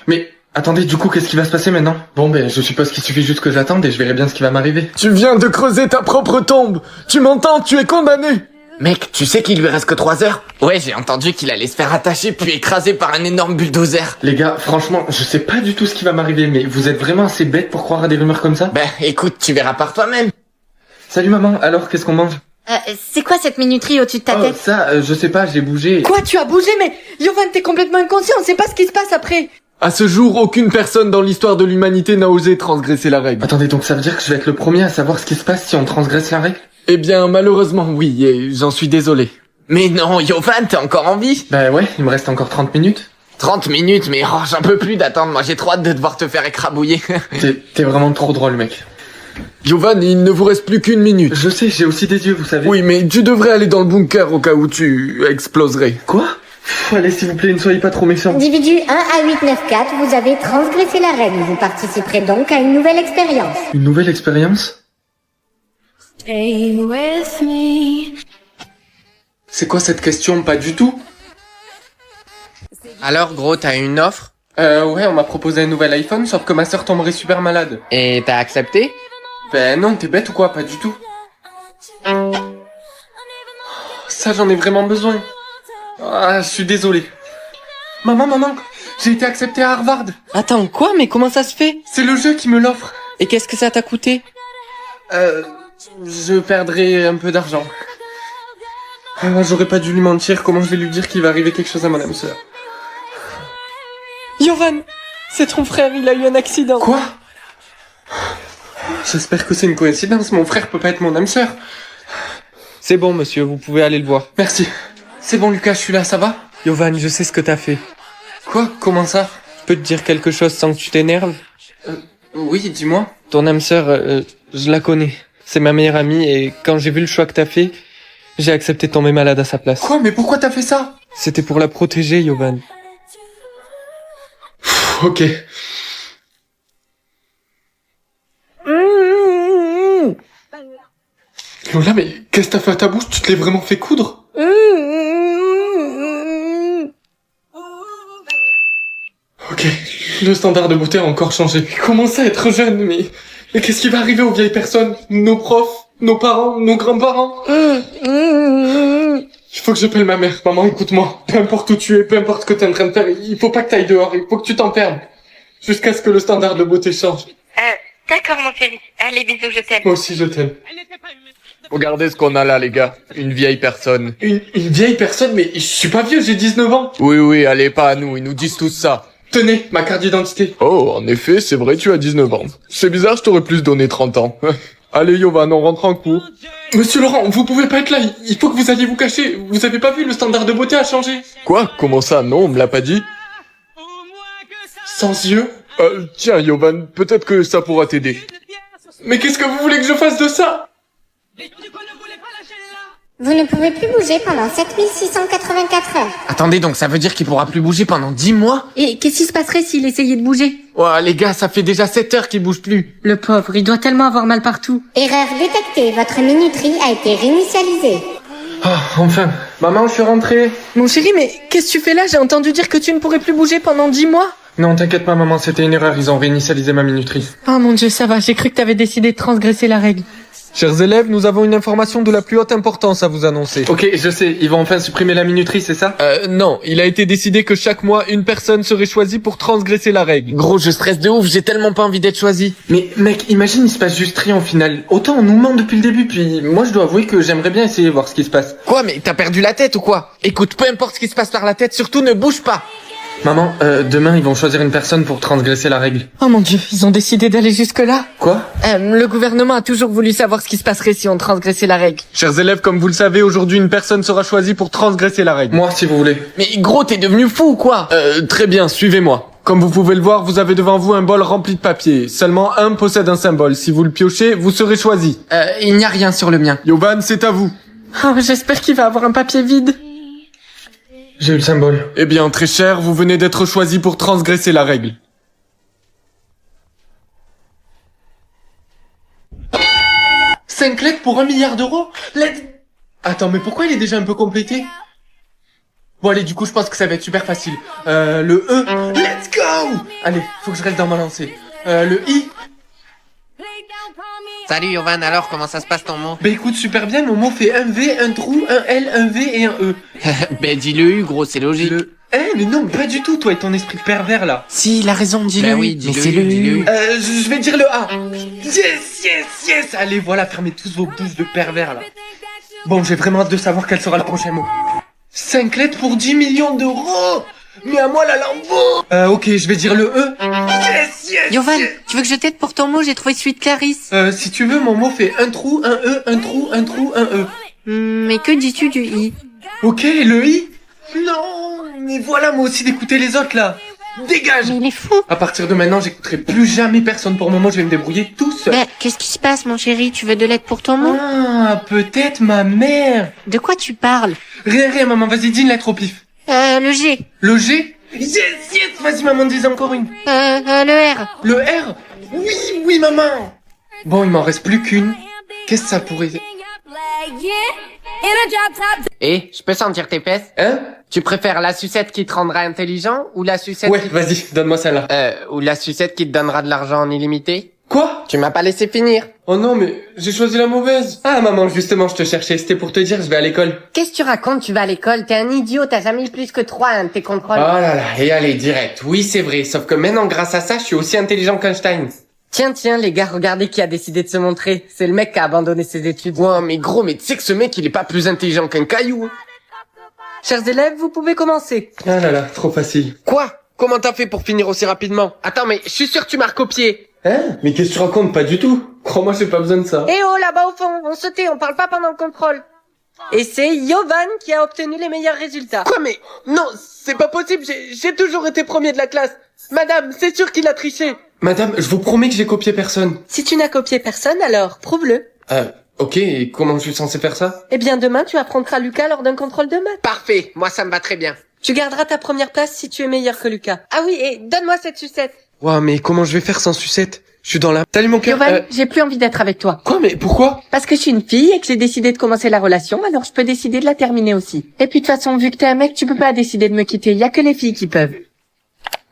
[SPEAKER 1] Mais, attendez, du coup, qu'est-ce qui va se passer maintenant? Bon, ben, je suppose qu'il suffit juste que j'attende et je verrai bien ce qui va m'arriver.
[SPEAKER 4] Tu viens de creuser ta propre tombe. Tu m'entends? Tu es condamné.
[SPEAKER 1] Mec, tu sais qu'il lui reste que 3 heures? Ouais, j'ai entendu qu'il allait se faire attacher puis écraser par un énorme bulldozer. Les gars, franchement, je sais pas du tout ce qui va m'arriver, mais vous êtes vraiment assez bêtes pour croire à des rumeurs comme ça? Ben, écoute, tu verras par toi-même. Salut maman, alors qu'est-ce qu'on mange?
[SPEAKER 3] C'est quoi cette minuterie au-dessus de ta tête?
[SPEAKER 1] Ça, je sais pas, j'ai bougé.
[SPEAKER 5] Quoi, tu as bougé? Mais Yovan, t'es complètement inconscient, on sait pas ce qui se passe après.
[SPEAKER 4] À ce jour, aucune personne dans l'histoire de l'humanité n'a osé transgresser la règle.
[SPEAKER 1] Attendez, donc ça veut dire que je vais être le premier à savoir ce qui se passe si on transgresse la règle?
[SPEAKER 4] Eh bien, malheureusement, oui, et j'en suis désolé.
[SPEAKER 1] Mais non, Yovan, t'es encore en vie? Bah ouais, il me reste encore 30 minutes. 30 minutes, mais oh, j'en peux plus d'attendre, moi j'ai trop hâte de devoir te faire écrabouiller. T'es vraiment trop drôle, mec.
[SPEAKER 4] Yovan, il ne vous reste plus qu'1 minute.
[SPEAKER 1] Je sais, j'ai aussi des yeux, vous savez.
[SPEAKER 4] Oui, mais tu devrais aller dans le bunker au cas où tu exploserais.
[SPEAKER 1] Quoi? Allez, s'il vous plaît, ne soyez pas trop méchants.
[SPEAKER 3] Individu 1 à 894, vous avez transgressé la règle. Vous participerez donc à une nouvelle expérience.
[SPEAKER 1] Une nouvelle expérience? C'est quoi cette question? Pas du tout.
[SPEAKER 6] Alors gros, t'as une offre?
[SPEAKER 1] Ouais, on m'a proposé un nouvel iPhone, sauf que ma sœur tomberait super malade.
[SPEAKER 6] Et t'as accepté?
[SPEAKER 1] Ben non, t'es bête ou quoi? Pas du tout. Ça, j'en ai vraiment besoin. Ah, je suis désolé. Maman, j'ai été accepté à Harvard.
[SPEAKER 5] Attends, quoi? Mais comment ça se fait?
[SPEAKER 1] C'est le jeu qui me l'offre.
[SPEAKER 5] Et qu'est-ce que ça t'a coûté?
[SPEAKER 1] Je perdrai un peu d'argent. Ah, j'aurais pas dû lui mentir, comment je vais lui dire qu'il va arriver quelque chose à mon âme sœur?
[SPEAKER 5] Yovan, c'est ton frère, il a eu un accident.
[SPEAKER 1] Quoi? J'espère que c'est une coïncidence, mon frère peut pas être mon âme sœur.
[SPEAKER 6] C'est bon monsieur, vous pouvez aller le voir.
[SPEAKER 1] Merci. C'est bon Lucas, je suis là, ça va?
[SPEAKER 5] Yovan, je sais ce que t'as fait.
[SPEAKER 1] Quoi? Comment ça?
[SPEAKER 5] Je peux te dire quelque chose sans que tu t'énerves?
[SPEAKER 1] Oui, dis-moi.
[SPEAKER 5] Ton âme sœur, je la connais. C'est ma meilleure amie et quand j'ai vu le choix que t'as fait, j'ai accepté de tomber malade à sa place.
[SPEAKER 1] Quoi? Mais pourquoi t'as fait ça?
[SPEAKER 5] C'était pour la protéger, Yovan.
[SPEAKER 1] Ok. Lola, mais qu'est-ce que t'as fait à ta bouche? Tu te l'es vraiment fait coudre? Ok, le standard de beauté a encore changé. Comment ça être jeune? Mais qu'est-ce qui va arriver aux vieilles personnes? Nos profs? Nos parents? Nos grands-parents? Il faut que j'appelle ma mère. Maman, écoute-moi. Peu importe où tu es, peu importe ce que t'es en train de faire, il faut pas que t'ailles dehors, il faut que tu t'enfermes. Jusqu'à ce que le standard de beauté change.
[SPEAKER 3] D'accord mon chéri. Allez, bisous, je t'aime.
[SPEAKER 1] Moi aussi, je t'aime.
[SPEAKER 4] Regardez ce qu'on a là, les gars. Une vieille personne.
[SPEAKER 1] Une vieille personne? Mais je suis pas vieux, j'ai 19 ans.
[SPEAKER 4] Oui, allez, pas à nous, ils nous disent tous ça.
[SPEAKER 1] Tenez, ma carte d'identité.
[SPEAKER 4] Oh, en effet, c'est vrai, tu as 19 ans. C'est bizarre, je t'aurais plus donné 30 ans. Allez, Yovan, on rentre en cours.
[SPEAKER 1] Monsieur Laurent, vous pouvez pas être là, il faut que vous alliez vous cacher. Vous avez pas vu, le standard de beauté a changé.
[SPEAKER 4] Quoi? Comment ça? Non, on me l'a pas dit.
[SPEAKER 1] Sans yeux?
[SPEAKER 4] Tiens, Yovan, peut-être que ça pourra t'aider.
[SPEAKER 1] Mais qu'est-ce que vous voulez que je fasse de ça?
[SPEAKER 3] Vous ne pouvez plus bouger pendant 7684 heures.
[SPEAKER 1] Attendez, donc ça veut dire qu'il pourra plus bouger pendant 10 mois?
[SPEAKER 3] Et qu'est-ce qui se passerait s'il essayait de bouger?
[SPEAKER 1] Ouais, les gars, ça fait déjà 7 heures qu'il bouge plus.
[SPEAKER 3] Le pauvre, il doit tellement avoir mal partout. Erreur détectée, votre minuterie a été réinitialisée.
[SPEAKER 1] Ah, enfin. Maman, je suis rentré.
[SPEAKER 5] Mon chéri, mais qu'est-ce que tu fais là? J'ai entendu dire que tu ne pourrais plus bouger pendant 10 mois.
[SPEAKER 1] Non, t'inquiète pas, maman, c'était une erreur, ils ont réinitialisé ma minuterie.
[SPEAKER 5] Oh mon Dieu, ça va, j'ai cru que t'avais décidé de transgresser la règle.
[SPEAKER 6] Chers élèves, nous avons une information de la plus haute importance à vous annoncer.
[SPEAKER 1] Ok, je sais, ils vont enfin supprimer la minuterie, c'est ça?
[SPEAKER 6] Non, il a été décidé que chaque mois, une personne serait choisie pour transgresser la règle.
[SPEAKER 1] Gros, je stresse de ouf, j'ai tellement pas envie d'être choisi. Mais mec, imagine, il se passe juste rien au final. Autant on nous ment depuis le début, puis moi je dois avouer que j'aimerais bien essayer de voir ce qui se passe. Quoi, mais t'as perdu la tête ou quoi? Écoute, peu importe ce qui se passe par la tête, surtout ne bouge pas. Maman, demain ils vont choisir une personne pour transgresser la règle.
[SPEAKER 5] Oh mon Dieu, ils ont décidé d'aller jusque-là?
[SPEAKER 1] Quoi?
[SPEAKER 5] Le gouvernement a toujours voulu savoir ce qui se passerait si on transgressait la règle.
[SPEAKER 6] Chers élèves, comme vous le savez, aujourd'hui une personne sera choisie pour transgresser la règle.
[SPEAKER 1] Moi, si vous voulez. Mais gros, t'es devenu fou ou quoi?
[SPEAKER 6] Très bien, suivez-moi. Comme vous pouvez le voir, vous avez devant vous un bol rempli de papier. Seulement un possède un symbole. Si vous le piochez, vous serez choisi.
[SPEAKER 1] Il n'y a rien sur le mien.
[SPEAKER 6] Yovan, c'est à vous.
[SPEAKER 5] Oh, j'espère qu'il va avoir un papier vide.
[SPEAKER 1] J'ai eu le symbole.
[SPEAKER 6] Eh bien, très cher, vous venez d'être choisi pour transgresser la règle.
[SPEAKER 1] Cinq lettres pour 1 milliard d'euros. Attends, mais pourquoi il est déjà un peu complété? Bon allez, du coup je pense que ça va être super facile. Le E. Let's go. Allez, faut que je reste dans ma lancée. Le I.
[SPEAKER 9] Salut Yovan, alors comment ça se passe ton mot?
[SPEAKER 1] Bah écoute, super bien, mon mot fait un V, un trou, un L, un V et un E.
[SPEAKER 9] Ben dis le U gros, c'est logique.
[SPEAKER 1] Mais non, pas du tout, toi et ton esprit de pervers là.
[SPEAKER 9] Si, il a raison, dis-le. Ben oui, mais c'est le U.
[SPEAKER 1] Je vais dire le A. Yes. Allez, voilà, fermez tous vos bouches de pervers là. Bon, j'ai vraiment hâte de savoir quel sera le prochain mot. 5 lettres pour 10 millions d'euros. Mais à moi la lambeau. Ok, je vais dire le E. Yes.
[SPEAKER 5] Yovan, tu veux que je t'aide pour ton mot? J'ai trouvé celui de Clarisse.
[SPEAKER 1] Si tu veux, mon mot fait un trou, un E, un trou, un trou, un E.
[SPEAKER 5] Mais que dis-tu du I?
[SPEAKER 1] Ok, le I. Non, mais voilà moi aussi d'écouter les autres là. Dégage.
[SPEAKER 5] Mais il est fou.
[SPEAKER 1] À partir de maintenant, j'écouterai plus jamais personne pour mon mot, je vais me débrouiller tout seul.
[SPEAKER 5] Mais qu'est-ce qui se passe, mon chéri? Tu veux de l'aide pour ton mot?
[SPEAKER 1] Ah, peut-être ma mère.
[SPEAKER 5] De quoi tu parles?
[SPEAKER 1] Rien, maman, vas-y, dis une lettre au pif.
[SPEAKER 5] Le G.
[SPEAKER 1] Le G? Yes, vas-y, maman, dis encore une.
[SPEAKER 5] Le R.
[SPEAKER 1] Le R? Oui, maman. Bon, il m'en reste plus qu'une. Qu'est-ce que ça pourrait...
[SPEAKER 9] Je peux sentir tes fesses?
[SPEAKER 1] Hein?
[SPEAKER 9] Tu préfères la sucette qui te rendra intelligent ou la sucette
[SPEAKER 1] Ouais, vas-y, donne-moi celle-là.
[SPEAKER 9] ou la sucette qui te donnera de l'argent en illimité?
[SPEAKER 1] Quoi?
[SPEAKER 9] Tu m'as pas laissé finir.
[SPEAKER 1] Oh non, mais j'ai choisi la mauvaise. Ah, maman, justement, je te cherchais. C'était pour te dire, je vais à l'école.
[SPEAKER 2] Qu'est-ce que tu racontes? Tu vas à l'école? T'es un idiot, t'as jamais eu plus que 3 à un de tes contrôles.
[SPEAKER 1] Oh là là, et allez, direct. Oui, c'est vrai, sauf que maintenant, grâce à ça, je suis aussi intelligent qu'Einstein.
[SPEAKER 2] Tiens, les gars, regardez qui a décidé de se montrer. C'est le mec qui a abandonné ses études.
[SPEAKER 9] Ouais, mais gros, mais tu sais que ce mec, il est pas plus intelligent qu'un caillou.
[SPEAKER 2] Chers élèves, vous pouvez commencer.
[SPEAKER 1] Ah là là, trop facile.
[SPEAKER 9] Quoi? Comment t'as fait pour finir aussi rapidement? Attends, mais je suis sûr que tu m'as recopié.
[SPEAKER 1] Hein? Mais qu'est-ce que tu racontes? Pas du tout. Crois-moi, j'ai pas besoin de ça.
[SPEAKER 2] Eh oh, là-bas au fond, on se tait, on parle pas pendant le contrôle. Et c'est Yovan qui a obtenu les meilleurs résultats.
[SPEAKER 9] Quoi, mais non, c'est pas possible, j'ai toujours été premier de la classe. Madame, c'est sûr qu'il a triché.
[SPEAKER 1] Madame, je vous promets que j'ai copié personne.
[SPEAKER 2] Si tu n'as copié personne, alors prouve-le.
[SPEAKER 1] Ok, et comment je suis censé faire ça?
[SPEAKER 2] Eh bien, demain, tu affronteras Lucas lors d'un contrôle de maths.
[SPEAKER 9] Parfait, moi ça me va très bien.
[SPEAKER 2] Tu garderas ta première place si tu es meilleur que Lucas. Ah oui, et donne-moi cette sucette.
[SPEAKER 1] Ouah, mais comment je vais faire sans sucette? Je suis dans la... Salut mon cœur.
[SPEAKER 2] Yovan, j'ai plus envie d'être avec toi.
[SPEAKER 1] Quoi, mais pourquoi?
[SPEAKER 2] Parce que je suis une fille et que j'ai décidé de commencer la relation, alors je peux décider de la terminer aussi. Et puis de toute façon, vu que t'es un mec, tu peux pas décider de me quitter, y a que les filles qui peuvent.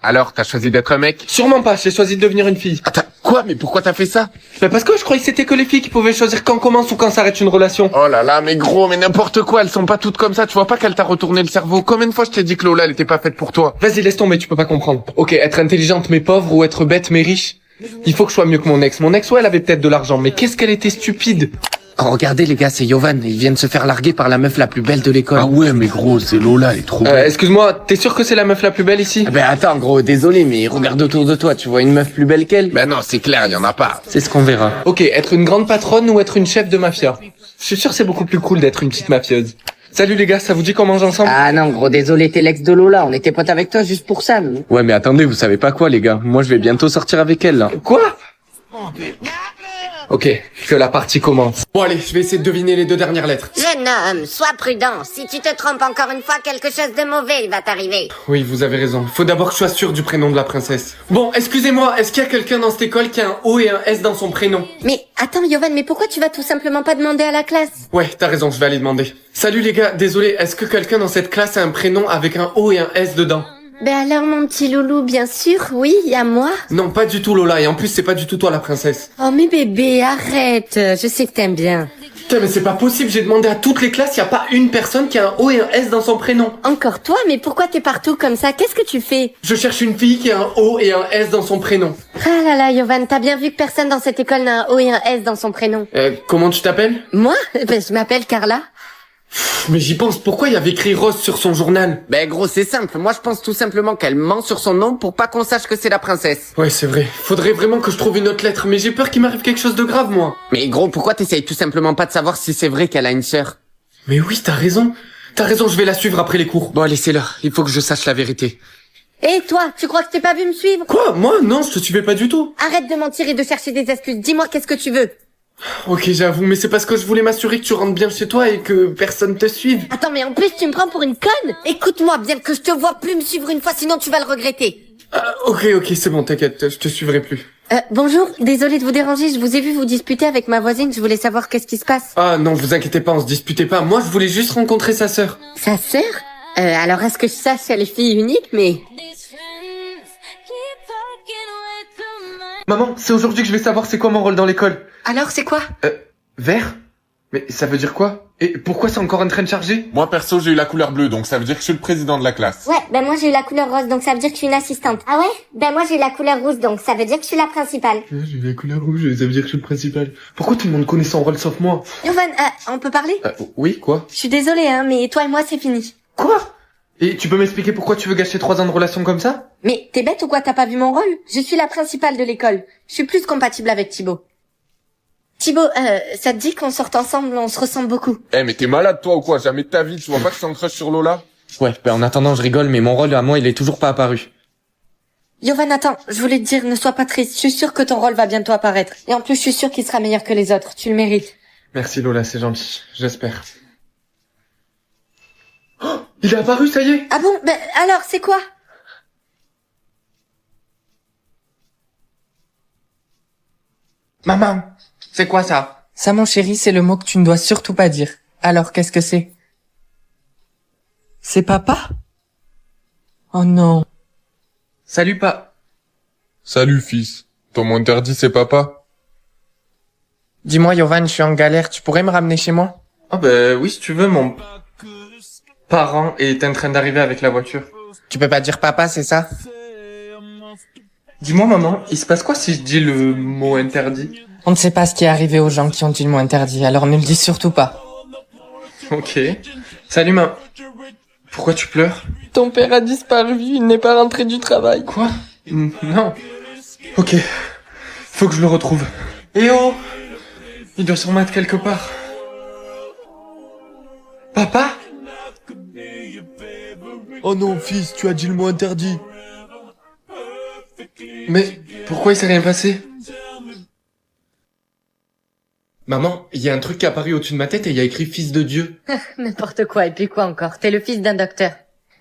[SPEAKER 6] Alors, t'as choisi d'être un mec?
[SPEAKER 1] Sûrement pas, j'ai choisi de devenir une fille.
[SPEAKER 6] Attends, quoi? Mais pourquoi t'as fait ça?
[SPEAKER 1] Mais parce que je croyais que c'était que les filles qui pouvaient choisir quand commence ou quand s'arrête une relation.
[SPEAKER 6] Oh là là, mais gros, mais n'importe quoi, elles sont pas toutes comme ça, tu vois pas qu'elle t'a retourné le cerveau? Combien de fois je t'ai dit que Lola, elle était pas faite pour toi?
[SPEAKER 1] Vas-y, laisse tomber, tu peux pas comprendre. Ok, être intelligente mais pauvre ou être bête mais riche. Il faut que je sois mieux que mon ex. Mon ex, ouais, elle avait peut-être de l'argent, mais qu'est-ce qu'elle était stupide.
[SPEAKER 9] Oh, regardez les gars, c'est Yovan, il vient de se faire larguer par la meuf la plus belle de l'école.
[SPEAKER 6] Ah ouais, mais gros, c'est Lola, elle est trop belle.
[SPEAKER 1] Excuse-moi, t'es sûr que c'est la meuf la plus belle ici?
[SPEAKER 9] Ben attends gros, désolé, mais regarde autour de toi, tu vois une meuf plus belle qu'elle?
[SPEAKER 6] Ben non, c'est clair, y en a pas.
[SPEAKER 1] C'est ce qu'on verra. Ok, être une grande patronne ou être une chef de mafia? Je suis sûr que c'est beaucoup plus cool d'être une petite mafieuse. Salut les gars, ça vous dit qu'on mange ensemble?
[SPEAKER 9] Ah non gros, désolé, t'es l'ex de Lola, on était potes avec toi juste pour ça, nous.
[SPEAKER 6] Ouais, mais attendez, vous savez pas quoi, les gars? Moi, je vais bientôt sortir avec elle, là.
[SPEAKER 1] Quoi? Ok, que la partie commence. Bon allez, je vais essayer de deviner les 2 dernières lettres.
[SPEAKER 3] Jeune homme, sois prudent. Si tu te trompes encore une fois, quelque chose de mauvais va t'arriver.
[SPEAKER 1] Oui, vous avez raison. Faut d'abord que je sois sûr du prénom de la princesse. Bon, excusez-moi, est-ce qu'il y a quelqu'un dans cette école qui a un O et un S dans son prénom?
[SPEAKER 3] Mais attends, Yovan, mais pourquoi tu vas tout simplement pas demander à la classe?
[SPEAKER 1] Ouais, t'as raison, je vais aller demander. Salut les gars, désolé, est-ce que quelqu'un dans cette classe a un prénom avec un O et un S dedans?
[SPEAKER 3] Ben alors mon petit loulou, bien sûr, oui, y a moi.
[SPEAKER 1] Non, pas du tout Lola, et en plus c'est pas du tout toi la princesse.
[SPEAKER 3] Oh mais bébé, arrête, je sais que t'aimes bien.
[SPEAKER 1] Putain, mais c'est pas possible, j'ai demandé à toutes les classes, y a pas une personne qui a un O et un S dans son prénom.
[SPEAKER 3] Encore toi, mais pourquoi t'es partout comme ça? Qu'est-ce que tu fais?
[SPEAKER 1] Je cherche une fille qui a un O et un S dans son prénom.
[SPEAKER 3] Ah là là, Yovan, t'as bien vu que personne dans cette école n'a un O et un S dans son prénom.
[SPEAKER 1] Comment tu t'appelles?
[SPEAKER 3] Moi? Ben je m'appelle Carla.
[SPEAKER 1] Mais j'y pense, pourquoi il y avait écrit Rose sur son journal?
[SPEAKER 9] Ben gros, c'est simple, moi je pense tout simplement qu'elle ment sur son nom pour pas qu'on sache que c'est la princesse.
[SPEAKER 1] Ouais, c'est vrai. Faudrait vraiment que je trouve une autre lettre, mais j'ai peur qu'il m'arrive quelque chose de grave, moi.
[SPEAKER 9] Mais gros, pourquoi t'essayes tout simplement pas de savoir si c'est vrai qu'elle a une sœur?
[SPEAKER 1] Mais oui, t'as raison. T'as raison, je vais la suivre après les cours.
[SPEAKER 6] Bon, allez, c'est l'heure. Il faut que je sache la vérité.
[SPEAKER 3] Et toi, tu crois que t'es pas vu me suivre?
[SPEAKER 1] Quoi? Moi? Non, je te suivais pas du tout.
[SPEAKER 3] Arrête de mentir et de chercher des excuses. Dis-moi qu'est-ce que tu veux.
[SPEAKER 1] Ok, j'avoue, mais c'est parce que je voulais m'assurer que tu rentres bien chez toi et que personne te suive.
[SPEAKER 3] Attends, mais en plus, tu me prends pour une conne? Écoute-moi, bien que je te vois plus me suivre une fois, sinon tu vas le regretter.
[SPEAKER 1] Ok, c'est bon, t'inquiète, je te suivrai plus.
[SPEAKER 3] Bonjour, désolée de vous déranger, je vous ai vu vous disputer avec ma voisine, je voulais savoir qu'est-ce qui se passe.
[SPEAKER 1] Ah non, vous inquiétez pas, on se disputait pas. Moi, je voulais juste rencontrer sa sœur.
[SPEAKER 3] Sa sœur? Alors est-ce que je sache, elle est fille unique, mais...
[SPEAKER 1] Maman, c'est aujourd'hui que je vais savoir c'est quoi mon rôle dans l'école.
[SPEAKER 2] Alors, c'est quoi?
[SPEAKER 1] Vert? Mais ça veut dire quoi? Et pourquoi c'est encore en train de charger?
[SPEAKER 10] Moi perso j'ai eu la couleur bleue, donc ça veut dire que je suis le président de la classe.
[SPEAKER 3] Ouais, ben moi j'ai eu la couleur rose, donc ça veut dire que je suis une assistante. Ah ouais? Ben moi j'ai eu la couleur rouge, donc ça veut dire que je suis la principale.
[SPEAKER 1] J'ai eu la couleur rouge, ça veut dire que je suis le principal. Pourquoi tout le monde connaît son rôle sauf moi?
[SPEAKER 3] Yovan, on peut parler?
[SPEAKER 1] Oui, quoi?
[SPEAKER 3] Je suis désolée, hein, mais toi et moi c'est fini.
[SPEAKER 1] Quoi? Et tu peux m'expliquer pourquoi tu veux gâcher 3 ans de relation comme ça?
[SPEAKER 3] Mais t'es bête ou quoi, t'as pas vu mon rôle? Je suis la principale de l'école. Je suis plus compatible avec Thibaut. Thibaut, ça te dit qu'on sorte ensemble, on se ressemble beaucoup.
[SPEAKER 10] Mais t'es malade toi ou quoi? Jamais de ta vie, tu vois pas que je suis en crush sur Lola?
[SPEAKER 1] Ouais, en attendant je rigole, mais mon rôle à moi il est toujours pas apparu.
[SPEAKER 3] Yovan, attends, je voulais te dire, ne sois pas triste, je suis sûre que ton rôle va bientôt apparaître. Et en plus, je suis sûre qu'il sera meilleur que les autres, tu le mérites.
[SPEAKER 1] Merci Lola, c'est gentil, j'espère. Oh, il est apparu, ça y est!
[SPEAKER 3] Ah bon? Ben alors, c'est quoi?
[SPEAKER 1] Maman, c'est quoi ça?
[SPEAKER 2] Ça, mon chéri, c'est le mot que tu ne dois surtout pas dire. Alors, qu'est-ce que c'est? C'est papa? Oh non.
[SPEAKER 1] Salut
[SPEAKER 10] Salut fils. Ton mot interdit c'est papa?
[SPEAKER 1] Dis-moi Yovan, je suis en galère, tu pourrais me ramener chez moi? Ah oui si tu veux, mon parent est en train d'arriver avec la voiture. Tu peux pas dire papa, c'est ça? Dis-moi maman, il se passe quoi si je dis le mot interdit?
[SPEAKER 2] On ne sait pas ce qui est arrivé aux gens qui ont dit le mot interdit, alors ne le dis surtout pas.
[SPEAKER 1] Ok. Salut maman. Pourquoi tu pleures?
[SPEAKER 2] Ton père a disparu, il n'est pas rentré du travail.
[SPEAKER 1] Quoi? Non. Ok. Faut que je le retrouve. Eh oh! Il doit sûrement être quelque part. Papa?
[SPEAKER 6] Oh non fils, tu as dit le mot interdit.
[SPEAKER 1] Mais pourquoi il s'est rien passé? Maman, il y a un truc qui est apparu au-dessus de ma tête et il y a écrit fils de Dieu.
[SPEAKER 3] N'importe quoi, et puis quoi encore? T'es le fils d'un docteur.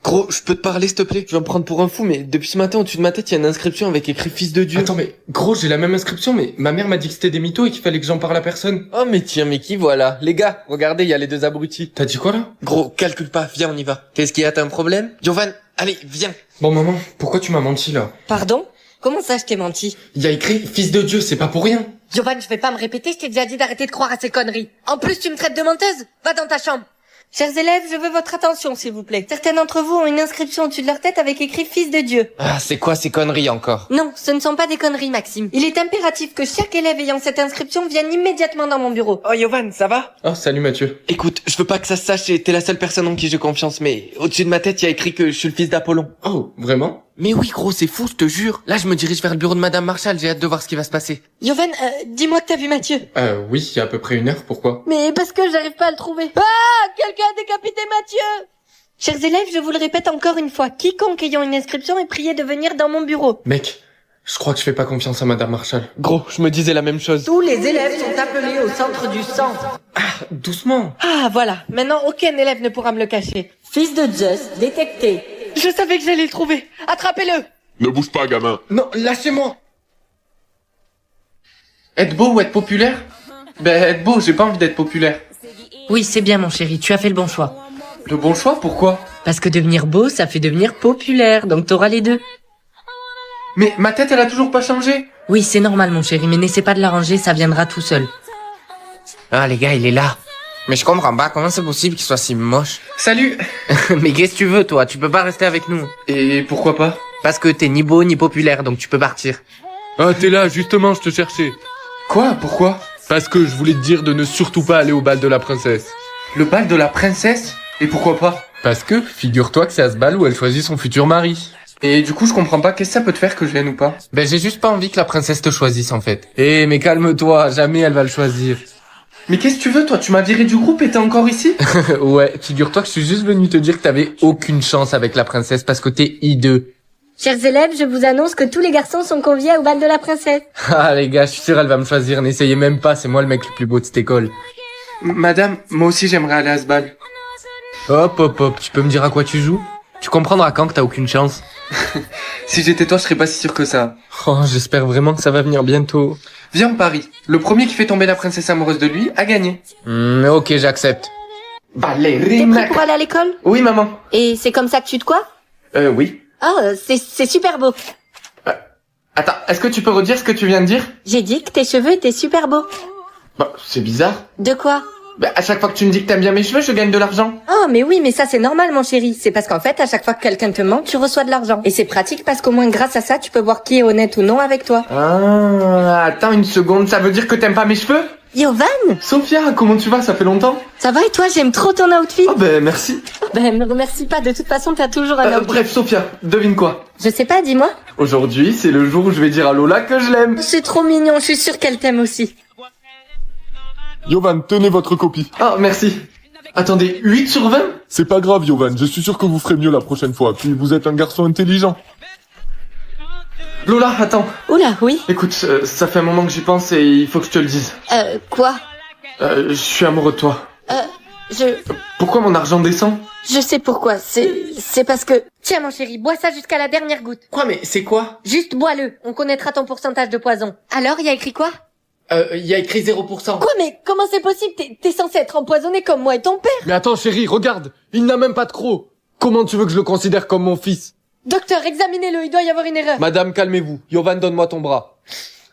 [SPEAKER 1] Gros, je peux te parler s'il te plaît? Je vais me prendre pour un fou, mais depuis ce matin au-dessus de ma tête, il y a une inscription avec écrit fils de Dieu. Attends, mais gros, j'ai la même inscription, mais ma mère m'a dit que c'était des mythos et qu'il fallait que j'en parle à personne.
[SPEAKER 6] Oh mais tiens, mais qui voilà? Les gars, regardez, il y a les deux abrutis.
[SPEAKER 1] T'as dit quoi là?
[SPEAKER 6] Gros, calcule pas, viens on y va. Qu'est-ce qu'il y a, t'as un problème? Jovan, allez, viens.
[SPEAKER 1] Bon maman, pourquoi tu m'as menti là?
[SPEAKER 3] Pardon? Comment ça, je t'ai menti?
[SPEAKER 1] Il y a écrit fils de Dieu, c'est pas pour rien.
[SPEAKER 3] Yovan, je vais pas me répéter, je t'ai déjà dit d'arrêter de croire à ces conneries. En plus, tu me traites de menteuse? Va dans ta chambre. Chers élèves, je veux votre attention, s'il vous plaît. Certains d'entre vous ont une inscription au-dessus de leur tête avec écrit fils de Dieu.
[SPEAKER 6] Ah, c'est quoi ces conneries encore?
[SPEAKER 3] Non, ce ne sont pas des conneries, Maxime. Il est impératif que chaque élève ayant cette inscription vienne immédiatement dans mon bureau.
[SPEAKER 6] Oh Yovan, ça va?
[SPEAKER 1] Oh, salut Mathieu.
[SPEAKER 6] Écoute, je veux pas que ça se sache et t'es la seule personne en qui j'ai confiance, mais au-dessus de ma tête, il y a écrit que je suis le fils d'Apollon.
[SPEAKER 1] Oh, vraiment?
[SPEAKER 6] Mais oui gros, c'est fou, je te jure. Là, je me dirige vers le bureau de Madame Marshall, j'ai hâte de voir ce qui va se passer.
[SPEAKER 3] Yovan, dis-moi que t'as vu Mathieu.
[SPEAKER 1] Oui, il y a à peu près 1 heure, pourquoi?
[SPEAKER 3] Mais parce que j'arrive pas à le trouver. Ah! Quelqu'un a décapité Mathieu! Chers élèves, je vous le répète encore une fois, quiconque ayant une inscription est prié de venir dans mon bureau.
[SPEAKER 1] Mec, je crois que je fais pas confiance à Madame Marshall.
[SPEAKER 6] Gros, je me disais la même chose.
[SPEAKER 2] Tous les élèves sont appelés au centre du sang.
[SPEAKER 1] Doucement.
[SPEAKER 3] Ah, voilà. Maintenant, aucun élève ne pourra me le cacher. Fils de Zeus, détecté. Je savais que j'allais le trouver. Attrapez-le!
[SPEAKER 10] Ne bouge pas gamin.
[SPEAKER 1] Non, lâchez-moi. Être beau ou être populaire? Être beau, j'ai pas envie d'être populaire.
[SPEAKER 2] Oui, c'est bien, mon chéri, tu as fait le bon choix.
[SPEAKER 1] Le bon choix, pourquoi?
[SPEAKER 2] Parce que devenir beau, ça fait devenir populaire, donc t'auras les deux.
[SPEAKER 1] Mais ma tête, elle a toujours pas changé.
[SPEAKER 2] Oui, c'est normal, mon chéri, mais n'essaie pas de l'arranger, ça viendra tout seul.
[SPEAKER 6] Ah les gars, il est là. Mais je comprends pas, comment c'est possible qu'il soit si moche?
[SPEAKER 1] Salut.
[SPEAKER 6] Mais qu'est-ce que tu veux toi? Tu peux pas rester avec nous.
[SPEAKER 1] Et pourquoi pas?
[SPEAKER 6] Parce que t'es ni beau ni populaire, donc tu peux partir.
[SPEAKER 4] Ah, t'es là, justement, je te cherchais.
[SPEAKER 1] Quoi? Pourquoi?
[SPEAKER 4] Parce que je voulais te dire de ne surtout pas aller au bal de la princesse.
[SPEAKER 1] Le bal de la princesse? Et pourquoi pas?
[SPEAKER 4] Parce que, figure-toi que c'est à ce bal où elle choisit son futur mari.
[SPEAKER 1] Et du coup, je comprends pas, qu'est-ce que ça peut te faire que je vienne ou pas?
[SPEAKER 6] J'ai juste pas envie que la princesse te choisisse en fait.
[SPEAKER 4] Mais calme-toi, jamais elle va le choisir.
[SPEAKER 1] Mais qu'est-ce que tu veux, toi? Tu m'as viré du groupe et t'es encore ici?
[SPEAKER 4] Ouais, figure-toi que je suis juste venu te dire que t'avais aucune chance avec la princesse parce que t'es hideux.
[SPEAKER 3] Chers élèves, je vous annonce que tous les garçons sont conviés au bal de la princesse.
[SPEAKER 1] Ah les gars, je suis sûr elle va me choisir, n'essayez même pas, c'est moi le mec le plus beau de cette école. Madame, moi aussi j'aimerais aller à ce bal. Hop, tu peux me dire à quoi tu joues? Tu comprendras quand que t'as aucune chance. Si j'étais toi, je serais pas si sûr que ça. Oh, j'espère vraiment que ça va venir bientôt. Viens on parie. Le premier qui fait tomber la princesse amoureuse de lui a gagné. Ok, j'accepte.
[SPEAKER 3] T'es
[SPEAKER 1] Ballerina.
[SPEAKER 3] prêt pour aller à l'école?
[SPEAKER 1] Oui maman.
[SPEAKER 3] Et c'est comme ça que tu te coiffes?
[SPEAKER 1] Oui.
[SPEAKER 3] Oh, c'est super beau.
[SPEAKER 1] Attends, est-ce que tu peux redire ce que tu viens de dire?
[SPEAKER 3] J'ai dit que tes cheveux étaient super beaux.
[SPEAKER 1] Bah, c'est bizarre.
[SPEAKER 3] De quoi?
[SPEAKER 1] Bah, à chaque fois que tu me dis que t'aimes bien mes cheveux, je gagne de l'argent.
[SPEAKER 3] Oh, mais oui, mais ça c'est normal mon chéri. C'est parce qu'en fait, à chaque fois que quelqu'un te ment, tu reçois de l'argent. Et c'est pratique parce qu'au moins grâce à ça, tu peux voir qui est honnête ou non avec toi.
[SPEAKER 1] Ah, attends une seconde, ça veut dire que t'aimes pas mes cheveux?
[SPEAKER 3] Yovan?
[SPEAKER 1] Sophia, comment tu vas? Ça fait longtemps?
[SPEAKER 3] Ça va et toi? J'aime trop ton outfit.
[SPEAKER 1] Oh ben merci.
[SPEAKER 3] Ben, me remercie pas, de toute façon, t'as toujours un outfit.
[SPEAKER 1] Bref, Sophia, devine quoi?
[SPEAKER 3] Je sais pas, dis-moi.
[SPEAKER 1] Aujourd'hui, c'est le jour où je vais dire à Lola que je l'aime.
[SPEAKER 3] C'est trop mignon, je suis sûre qu'elle t'aime aussi.
[SPEAKER 10] Yovan, tenez votre copie.
[SPEAKER 1] Oh, merci. Attendez, 8 sur 20?
[SPEAKER 10] C'est pas grave, Yovan, je suis sûr que vous ferez mieux la prochaine fois. Puis vous êtes un garçon intelligent.
[SPEAKER 1] Lola, attends.
[SPEAKER 3] Oula, oui.
[SPEAKER 1] Écoute, ça fait un moment que j'y pense et il faut que je te le dise.
[SPEAKER 3] Quoi?
[SPEAKER 1] Je suis amoureux de toi.
[SPEAKER 3] Je
[SPEAKER 1] Pourquoi mon argent descend?
[SPEAKER 3] sais pourquoi. C'est parce que... Tiens mon chéri, bois ça jusqu'à la dernière goutte.
[SPEAKER 1] Quoi, mais c'est quoi?
[SPEAKER 3] Juste bois-le, on connaîtra ton pourcentage de poison. Alors, il y a écrit quoi?
[SPEAKER 1] Il y a écrit 0%.
[SPEAKER 3] Quoi, mais comment c'est possible? T'es censé être empoisonné comme moi et ton père.
[SPEAKER 6] Mais attends chérie, regarde, il n'a même pas de croc. Comment tu veux que je le considère comme mon fils?
[SPEAKER 3] Docteur, examinez-le, il doit y avoir une erreur.
[SPEAKER 6] Madame, calmez-vous. Yovan, donne-moi ton bras.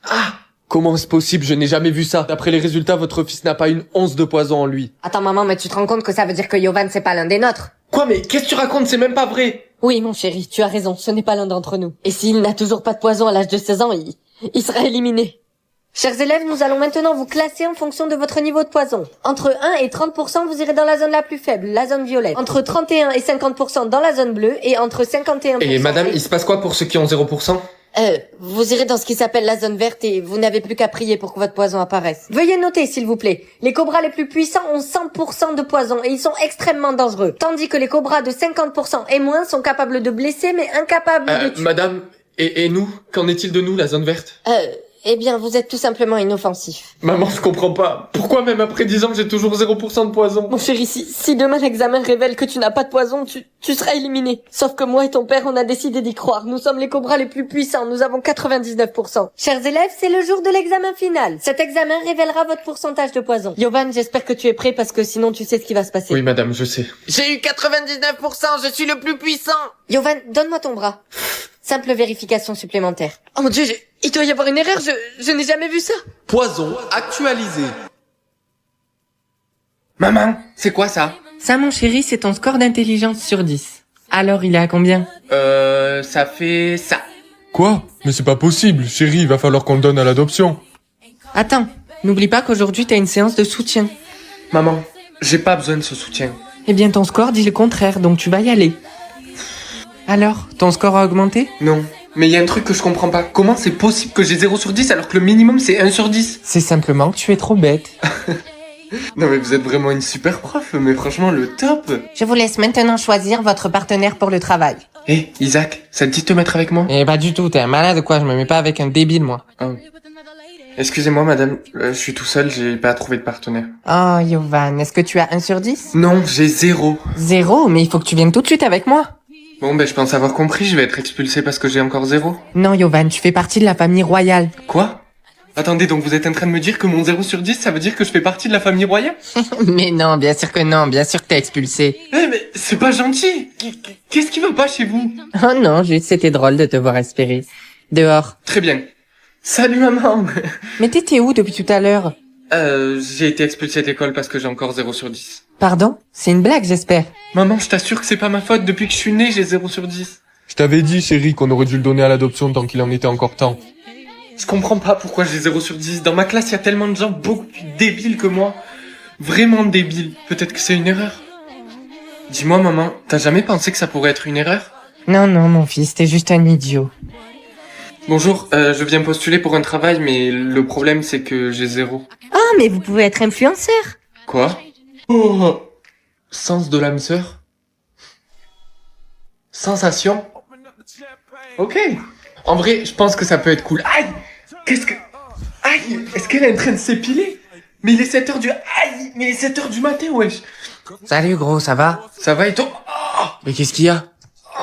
[SPEAKER 6] Ah! Comment c'est possible? Je n'ai jamais vu ça. D'après les résultats, votre fils n'a pas une once de poison en lui.
[SPEAKER 3] Attends maman, mais tu te rends compte que ça veut dire que Yovan c'est pas l'un des nôtres?
[SPEAKER 1] Quoi, mais qu'est-ce que tu racontes? C'est même pas vrai.
[SPEAKER 3] Oui mon chéri, tu as raison, ce n'est pas l'un d'entre nous. Et s'il n'a toujours pas de poison à l'âge de 16 ans, il sera éliminé. Chers élèves, nous allons maintenant vous classer en fonction de votre niveau de poison. Entre 1 et 30%, vous irez dans la zone la plus faible, la zone violette. Entre 31 et 50% dans la zone bleue et entre 51%...
[SPEAKER 1] Et madame, il se passe quoi pour ceux qui ont 0%?
[SPEAKER 3] Vous irez dans ce qui s'appelle la zone verte et vous n'avez plus qu'à prier pour que votre poison apparaisse. Veuillez noter, s'il vous plaît. Les cobras les plus puissants ont 100% de poison et ils sont extrêmement dangereux. Tandis que les cobras de 50% et moins sont capables de blesser mais incapables de tuer.
[SPEAKER 1] Madame, et nous? Qu'en est-il de nous, la zone verte?
[SPEAKER 3] Eh bien, vous êtes tout simplement inoffensif.
[SPEAKER 1] Maman, je comprends pas. Pourquoi même après 10 ans, j'ai toujours 0% de poison?
[SPEAKER 3] Mon chéri, si demain l'examen révèle que tu n'as pas de poison, tu seras éliminé. Sauf que moi et ton père, on a décidé d'y croire. Nous sommes les cobras les plus puissants. Nous avons 99%. Chers élèves, c'est le jour de l'examen final. Cet examen révélera votre pourcentage de poison. Yovan, j'espère que tu es prêt parce que sinon tu sais ce qui va se passer.
[SPEAKER 1] Oui, madame, je sais.
[SPEAKER 9] J'ai eu 99%, je suis le plus puissant.
[SPEAKER 3] Yovan, donne-moi ton bras. Simple vérification supplémentaire. Oh mon dieu, il doit y avoir une erreur, je n'ai jamais vu ça.
[SPEAKER 6] Poison actualisé.
[SPEAKER 1] Maman, c'est quoi ça?
[SPEAKER 2] Ça, mon chéri, c'est ton score d'intelligence sur 10. Alors, il est à combien?
[SPEAKER 1] Ça fait ça.
[SPEAKER 10] Quoi? Mais c'est pas possible, chérie, il va falloir qu'on le donne à l'adoption.
[SPEAKER 2] Attends, n'oublie pas qu'aujourd'hui, t'as une séance de soutien.
[SPEAKER 1] Maman, j'ai pas besoin de ce soutien.
[SPEAKER 2] Eh bien, ton score dit le contraire, donc tu vas y aller. Alors, ton score a augmenté?
[SPEAKER 1] Non. Mais il y a un truc que je comprends pas. Comment c'est possible que j'ai 0 sur 10 alors que le minimum c'est 1 sur 10?
[SPEAKER 2] C'est simplement que tu es trop bête.
[SPEAKER 1] Non mais vous êtes vraiment une super prof, mais franchement le top.
[SPEAKER 2] Je vous laisse maintenant choisir votre partenaire pour le travail.
[SPEAKER 1] Hé, Isaac, ça te dit de te mettre avec moi?
[SPEAKER 2] Eh, pas du tout, t'es un malade quoi, je me mets pas avec un débile, moi.
[SPEAKER 1] Excusez-moi madame, je suis tout seul, j'ai pas trouvé de partenaire.
[SPEAKER 2] Oh, Yovan, est-ce que tu as 1 sur 10?
[SPEAKER 1] Non, j'ai 0.
[SPEAKER 2] 0? Mais il faut que tu viennes tout de suite avec moi.
[SPEAKER 1] Bon ben je pense avoir compris, je vais être expulsé parce que j'ai encore 0.
[SPEAKER 2] Non, Yovan, tu fais partie de la famille royale.
[SPEAKER 1] Quoi? Attendez, donc vous êtes en train de me dire que mon 0 sur 10, ça veut dire que je fais partie de la famille royale?
[SPEAKER 2] Mais non, bien sûr que t'es expulsé.
[SPEAKER 1] Eh mais c'est pas gentil. Qu'est-ce qui va pas chez vous?
[SPEAKER 2] Oh non, juste c'était drôle de te voir espérer. Dehors.
[SPEAKER 1] Très bien. Salut maman.
[SPEAKER 2] Mais t'étais où depuis tout à l'heure?
[SPEAKER 1] J'ai été expulsé de l'école parce que j'ai encore 0 sur 10.
[SPEAKER 2] Pardon? C'est une blague, j'espère.
[SPEAKER 1] Maman, je t'assure que c'est pas ma faute, depuis que je suis né, j'ai 0 sur 10.
[SPEAKER 10] Je t'avais dit, chérie, qu'on aurait dû le donner à l'adoption tant qu'il en était encore temps.
[SPEAKER 1] Je comprends pas pourquoi j'ai 0 sur 10. Dans ma classe, il y a tellement de gens beaucoup plus débiles que moi. Vraiment débiles. Peut-être que c'est une erreur. Dis-moi maman, t'as jamais pensé que ça pourrait être une erreur?
[SPEAKER 2] Non, mon fils, t'es juste un idiot.
[SPEAKER 1] Bonjour, je viens postuler pour un travail, mais le problème c'est que j'ai 0.
[SPEAKER 3] Ah, mais vous pouvez être influenceur.
[SPEAKER 1] Quoi? Oh. Sens de l'âme sœur? Sensation? Ok. En vrai, je pense que ça peut être cool. Aïe! Aïe! Est-ce qu'elle est en train de s'épiler? Mais il est 7h du... Aïe! Mais il est 7h du matin, wesh!
[SPEAKER 6] Salut gros, ça va?
[SPEAKER 1] Ça va et toi? Oh,
[SPEAKER 6] Mais qu'est-ce qu'il y a?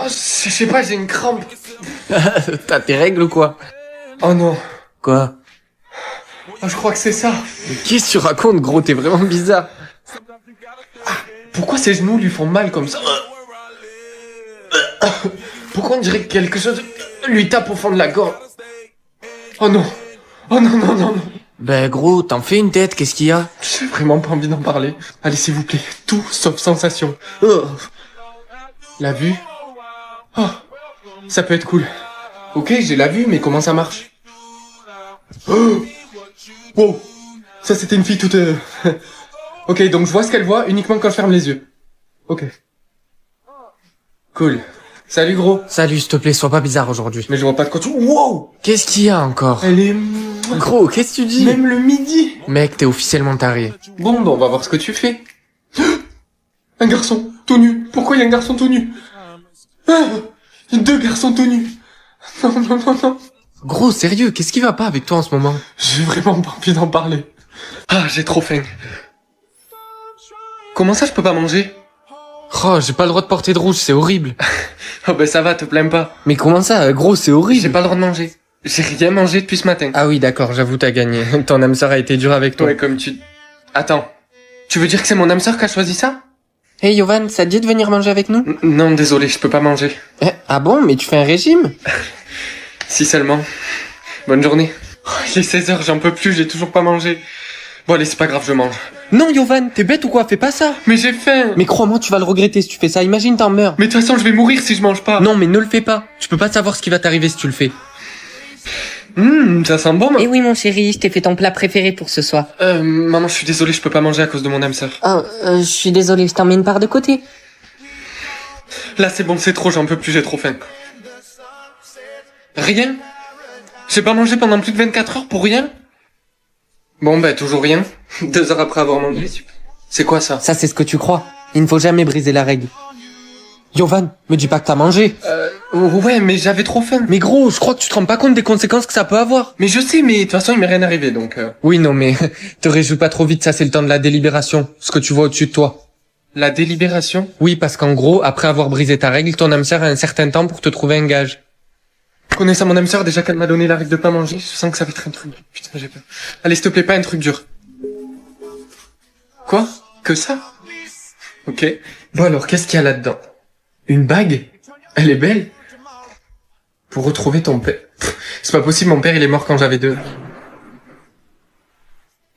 [SPEAKER 1] je sais pas, j'ai une crampe.
[SPEAKER 6] T'as tes règles ou quoi?
[SPEAKER 1] Oh non.
[SPEAKER 6] Quoi?
[SPEAKER 1] Oh, je crois que c'est ça.
[SPEAKER 6] Mais qu'est-ce que tu racontes gros, t'es vraiment bizarre.
[SPEAKER 1] Pourquoi ses genoux lui font mal comme ça? Pourquoi on dirait que quelque chose lui tape au fond de la gorge? Oh non. Oh non, non, non, non.
[SPEAKER 6] Ben gros, t'en fais une tête, qu'est-ce qu'il y a?
[SPEAKER 1] J'ai vraiment pas envie d'en parler. Allez, s'il vous plaît, tout sauf sensation. Oh. La vue? Oh, ça peut être cool. Ok, j'ai la vue, mais comment ça marche? Oh. Wow, ça c'était une fille toute... Ok, donc je vois ce qu'elle voit uniquement quand je ferme les yeux. Ok. Cool. Salut gros.
[SPEAKER 6] Salut, s'il te plaît, sois pas bizarre aujourd'hui.
[SPEAKER 1] Mais je vois pas de quoi tu... Wow.
[SPEAKER 6] Qu'est-ce qu'il y a encore?
[SPEAKER 1] Elle est...
[SPEAKER 6] Gros, qu'est-ce que tu dis?
[SPEAKER 1] Même le midi.
[SPEAKER 6] Mec, t'es officiellement taré.
[SPEAKER 1] Bon, on va voir ce que tu fais. Un garçon tout nu. Pourquoi il y a un garçon tout nu? Ah, il y a 2 garçons tout nus. Non, non, non, non.
[SPEAKER 6] Gros, sérieux, qu'est-ce qui va pas avec toi en ce moment?
[SPEAKER 1] J'ai vraiment pas envie d'en parler. Ah, j'ai trop faim. Comment ça, je peux pas manger?
[SPEAKER 6] Oh, j'ai pas le droit de porter de rouge, c'est horrible.
[SPEAKER 1] Oh ben ça va, te plains pas.
[SPEAKER 6] Mais comment ça, gros, c'est horrible.
[SPEAKER 1] J'ai pas le droit de manger. J'ai rien mangé depuis ce matin.
[SPEAKER 6] Ah oui, d'accord, j'avoue, t'as gagné. Ton âme sœur a été dure avec toi.
[SPEAKER 1] Ouais, comme tu... Attends. Tu veux dire que c'est mon âme sœur qui a choisi ça?
[SPEAKER 6] Hey Yovan, ça te dit de venir manger avec nous?
[SPEAKER 1] Non, désolé, je peux pas manger.
[SPEAKER 6] Ah bon, mais tu fais un régime?
[SPEAKER 1] Si seulement. Bonne journée. Oh, il est 16h, j'en peux plus, j'ai toujours pas mangé. Bon allez, c'est pas grave, je mange.
[SPEAKER 6] Non Yovan, t'es bête ou quoi? Fais pas ça.
[SPEAKER 1] Mais j'ai faim.
[SPEAKER 6] Mais crois-moi, tu vas le regretter si tu fais ça. Imagine, t'en meurs.
[SPEAKER 1] Mais de toute façon, je vais mourir si je mange pas.
[SPEAKER 6] Non, mais ne le fais pas. Tu peux pas savoir ce qui va t'arriver si tu le fais.
[SPEAKER 1] Ça sent bon,
[SPEAKER 2] Eh oui, mon chéri, je t'ai fait ton plat préféré pour ce soir.
[SPEAKER 1] Maman, je suis désolé, je peux pas manger à cause de mon âme sœur.
[SPEAKER 2] Oh, je suis désolée, je t'en mets une part de côté.
[SPEAKER 1] Là, c'est bon, c'est trop, j'en peux plus, j'ai trop faim. Rien? J'ai pas mangé pendant plus de 24 heures pour rien? Bon, bah, toujours rien. 2 heures après avoir mangé. C'est quoi ça?
[SPEAKER 6] Ça, c'est ce que tu crois. Il ne faut jamais briser la règle. Yovan, me dis pas que t'as mangé.
[SPEAKER 1] Ouais, mais j'avais trop faim.
[SPEAKER 6] Mais gros, je crois que tu te rends pas compte des conséquences que ça peut avoir.
[SPEAKER 1] Mais je sais, mais de toute façon, il m'est rien arrivé, donc...
[SPEAKER 6] Oui, non, mais te réjouis pas trop vite, ça c'est le temps de la délibération. Ce que tu vois au-dessus de toi.
[SPEAKER 1] La délibération?
[SPEAKER 6] Oui, parce qu'en gros, après avoir brisé ta règle, ton âme sœur a un certain temps pour te trouver un gage.
[SPEAKER 1] Connaissant mon âme sœur, déjà qu'elle m'a donné la règle de pas manger, je sens que ça va être un truc... Putain, j'ai peur. Allez, s'il te plaît, pas un truc dur. Quoi? Que ça? Ok. Bon alors, qu'est-ce qu'il y a là-dedans? Une bague? Elle est belle? Pour retrouver ton père... C'est pas possible, mon père il est mort quand j'avais 2.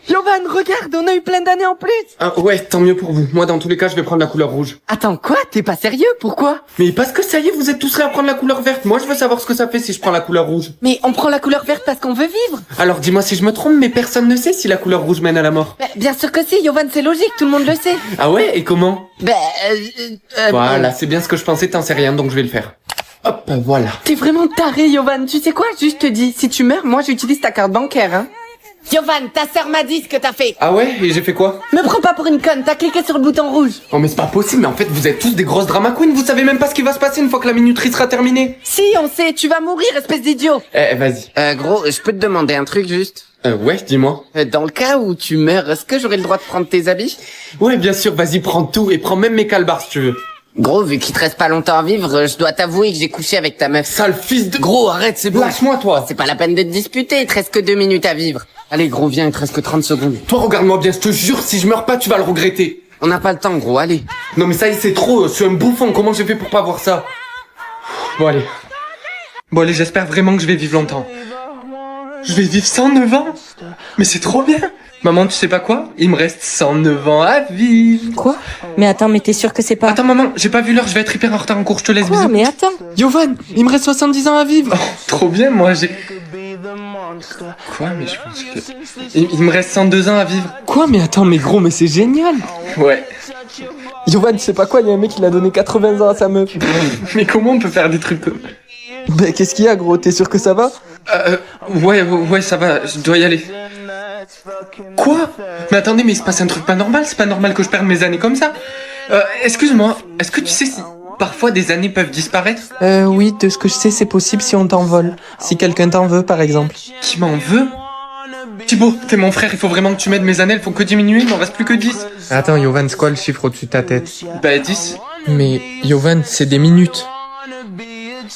[SPEAKER 5] Yovan, regarde, on a eu plein d'années en plus.
[SPEAKER 1] Ah ouais, tant mieux pour vous. Moi dans tous les cas, je vais prendre la couleur rouge.
[SPEAKER 5] Attends, quoi? T'es pas sérieux? Pourquoi?
[SPEAKER 1] Mais parce que ça y est, vous êtes tous prêts à prendre la couleur verte. Moi je veux savoir ce que ça fait si je prends la couleur rouge.
[SPEAKER 5] Mais on prend la couleur verte parce qu'on veut vivre.
[SPEAKER 1] Alors dis-moi si je me trompe, mais personne ne sait si la couleur rouge mène à la mort.
[SPEAKER 5] Bah, bien sûr que si, Yovan, c'est logique, tout le monde le sait.
[SPEAKER 1] Ah ouais? Et comment? Voilà,
[SPEAKER 5] Bah,
[SPEAKER 1] c'est bien ce que je pensais, t'en sais rien, donc je vais le faire. Hop, voilà.
[SPEAKER 5] T'es vraiment taré, Yovan. Tu sais quoi? Juste te dis, si tu meurs, moi j'utilise ta carte bancaire, hein.
[SPEAKER 3] Yovan, ta sœur m'a dit ce que t'as fait.
[SPEAKER 1] Ah ouais? Et j'ai fait quoi?
[SPEAKER 5] Me prends pas pour une conne, t'as cliqué sur le bouton rouge.
[SPEAKER 1] Oh mais c'est pas possible, mais en fait vous êtes tous des grosses drama queens, vous savez même pas ce qui va se passer une fois que la minuterie sera terminée.
[SPEAKER 5] Si, on sait, tu vas mourir, espèce d'idiot.
[SPEAKER 1] Vas-y.
[SPEAKER 6] Gros, je peux te demander un truc juste?
[SPEAKER 1] Ouais, dis-moi.
[SPEAKER 6] Dans le cas où tu meurs, est-ce que j'aurai le droit de prendre tes habits?
[SPEAKER 1] Ouais, bien sûr, vas-y, prends tout et prends même mes calbars si tu veux.
[SPEAKER 6] Gros, vu qu'il te reste pas longtemps à vivre, je dois t'avouer que j'ai couché avec ta meuf.
[SPEAKER 1] Sale fils de...
[SPEAKER 6] Gros, arrête, c'est bon.
[SPEAKER 1] Lâche-moi, toi.
[SPEAKER 6] C'est pas la peine de te disputer, il te reste que 2 minutes à vivre. Allez, gros, viens, il te reste que 30 secondes.
[SPEAKER 1] Toi, regarde-moi bien, je te jure, si je meurs pas, tu vas le regretter.
[SPEAKER 6] On n'a pas le temps, gros, allez.
[SPEAKER 1] Non mais ça y est, c'est trop, je suis un bouffon, comment j'ai fait pour pas voir ça? Bon allez. Bon allez, j'espère vraiment que je vais vivre longtemps. Je vais vivre 109 ans? Mais c'est trop bien. Maman, tu sais pas quoi? Il me reste 109 ans à vivre.
[SPEAKER 2] Quoi? Mais attends, mais t'es sûr que c'est pas...
[SPEAKER 1] Attends maman, j'ai pas vu l'heure, je vais être hyper en retard en cours, je te laisse,
[SPEAKER 2] Quoi?
[SPEAKER 1] bisous.
[SPEAKER 2] Mais attends.
[SPEAKER 6] Yovan, il me reste 70 ans à vivre.
[SPEAKER 1] Oh, trop bien, moi j'ai... Quoi? Mais je pense que... Il me reste 102 ans à vivre.
[SPEAKER 6] Quoi? Mais attends, mais gros, mais c'est génial.
[SPEAKER 1] Ouais.
[SPEAKER 6] Yovan, tu sais pas quoi, il y a un mec qui a donné 80 ans à sa meuf.
[SPEAKER 1] Mais comment on peut faire des trucs comme...
[SPEAKER 6] Ben, qu'est-ce qu'il y a, gros? T'es sûr que ça va?
[SPEAKER 1] Ouais, ça va, je dois y aller. Quoi? Mais attendez, mais il se passe un truc pas normal, c'est pas normal que je perde mes années comme ça. Excuse-moi, est-ce que tu sais si Parfois, des années peuvent disparaître.
[SPEAKER 8] Oui, de ce que je sais, c'est possible si on t'envole. Si quelqu'un t'en veut, par exemple.
[SPEAKER 1] Qui m'en veut? Thibaut, t'es mon frère, il faut vraiment que tu m'aides, mes années, elles font que diminuer, il m'en reste plus que 10.
[SPEAKER 6] Attends, Yovan, c'est quoi le chiffre au-dessus de ta tête?
[SPEAKER 1] Bah 10.
[SPEAKER 8] Mais, Yovan, c'est des minutes.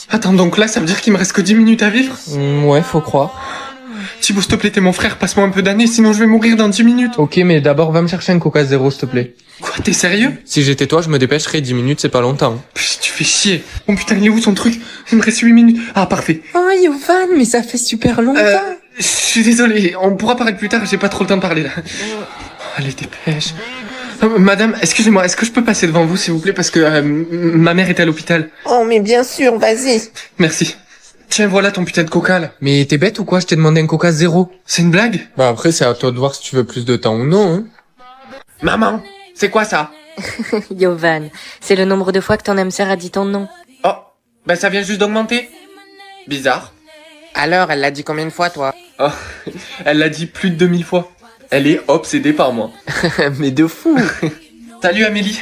[SPEAKER 1] Attends, donc là, ça veut dire qu'il me reste que 10 minutes à vivre?
[SPEAKER 8] Ouais, faut croire.
[SPEAKER 1] Thibaut, s'il te plaît, t'es mon frère, passe-moi un peu d'années, sinon je vais mourir dans 10 minutes.
[SPEAKER 6] Ok, mais d'abord, va me chercher un Coca Zéro, s'il te plaît.
[SPEAKER 1] Quoi, t'es sérieux?
[SPEAKER 6] Si j'étais toi, je me dépêcherais, 10 minutes, c'est pas longtemps.
[SPEAKER 1] Pff, tu fais chier. Oh putain, il est où son truc? Il me reste 8 minutes. Ah, parfait.
[SPEAKER 8] Oh, Yovan, mais ça fait super longtemps.
[SPEAKER 1] Je suis désolé, on pourra parler plus tard, j'ai pas trop le temps de parler là. Allez, dépêche. Madame, excusez-moi, est-ce que je peux passer devant vous, s'il vous plaît, parce que ma mère est à l'hôpital.
[SPEAKER 2] Oh, mais bien sûr, vas-y.
[SPEAKER 1] Merci. Tiens, voilà ton putain de coca, là.
[SPEAKER 6] Mais t'es bête ou quoi? Je t'ai demandé un Coca Zéro.
[SPEAKER 1] C'est une blague?
[SPEAKER 6] Bah après, c'est à toi de voir si tu veux plus de temps ou non, hein.
[SPEAKER 1] Maman, c'est quoi ça?
[SPEAKER 3] Yovan, c'est le nombre de fois que ton âme sœur a dit ton nom.
[SPEAKER 1] Oh, bah ça vient juste d'augmenter. Bizarre.
[SPEAKER 2] Alors, elle l'a dit combien de fois, toi?
[SPEAKER 1] Oh, elle l'a dit plus de 2000 fois. Elle est obsédée par moi.
[SPEAKER 6] Mais de fou.
[SPEAKER 1] Salut Amélie.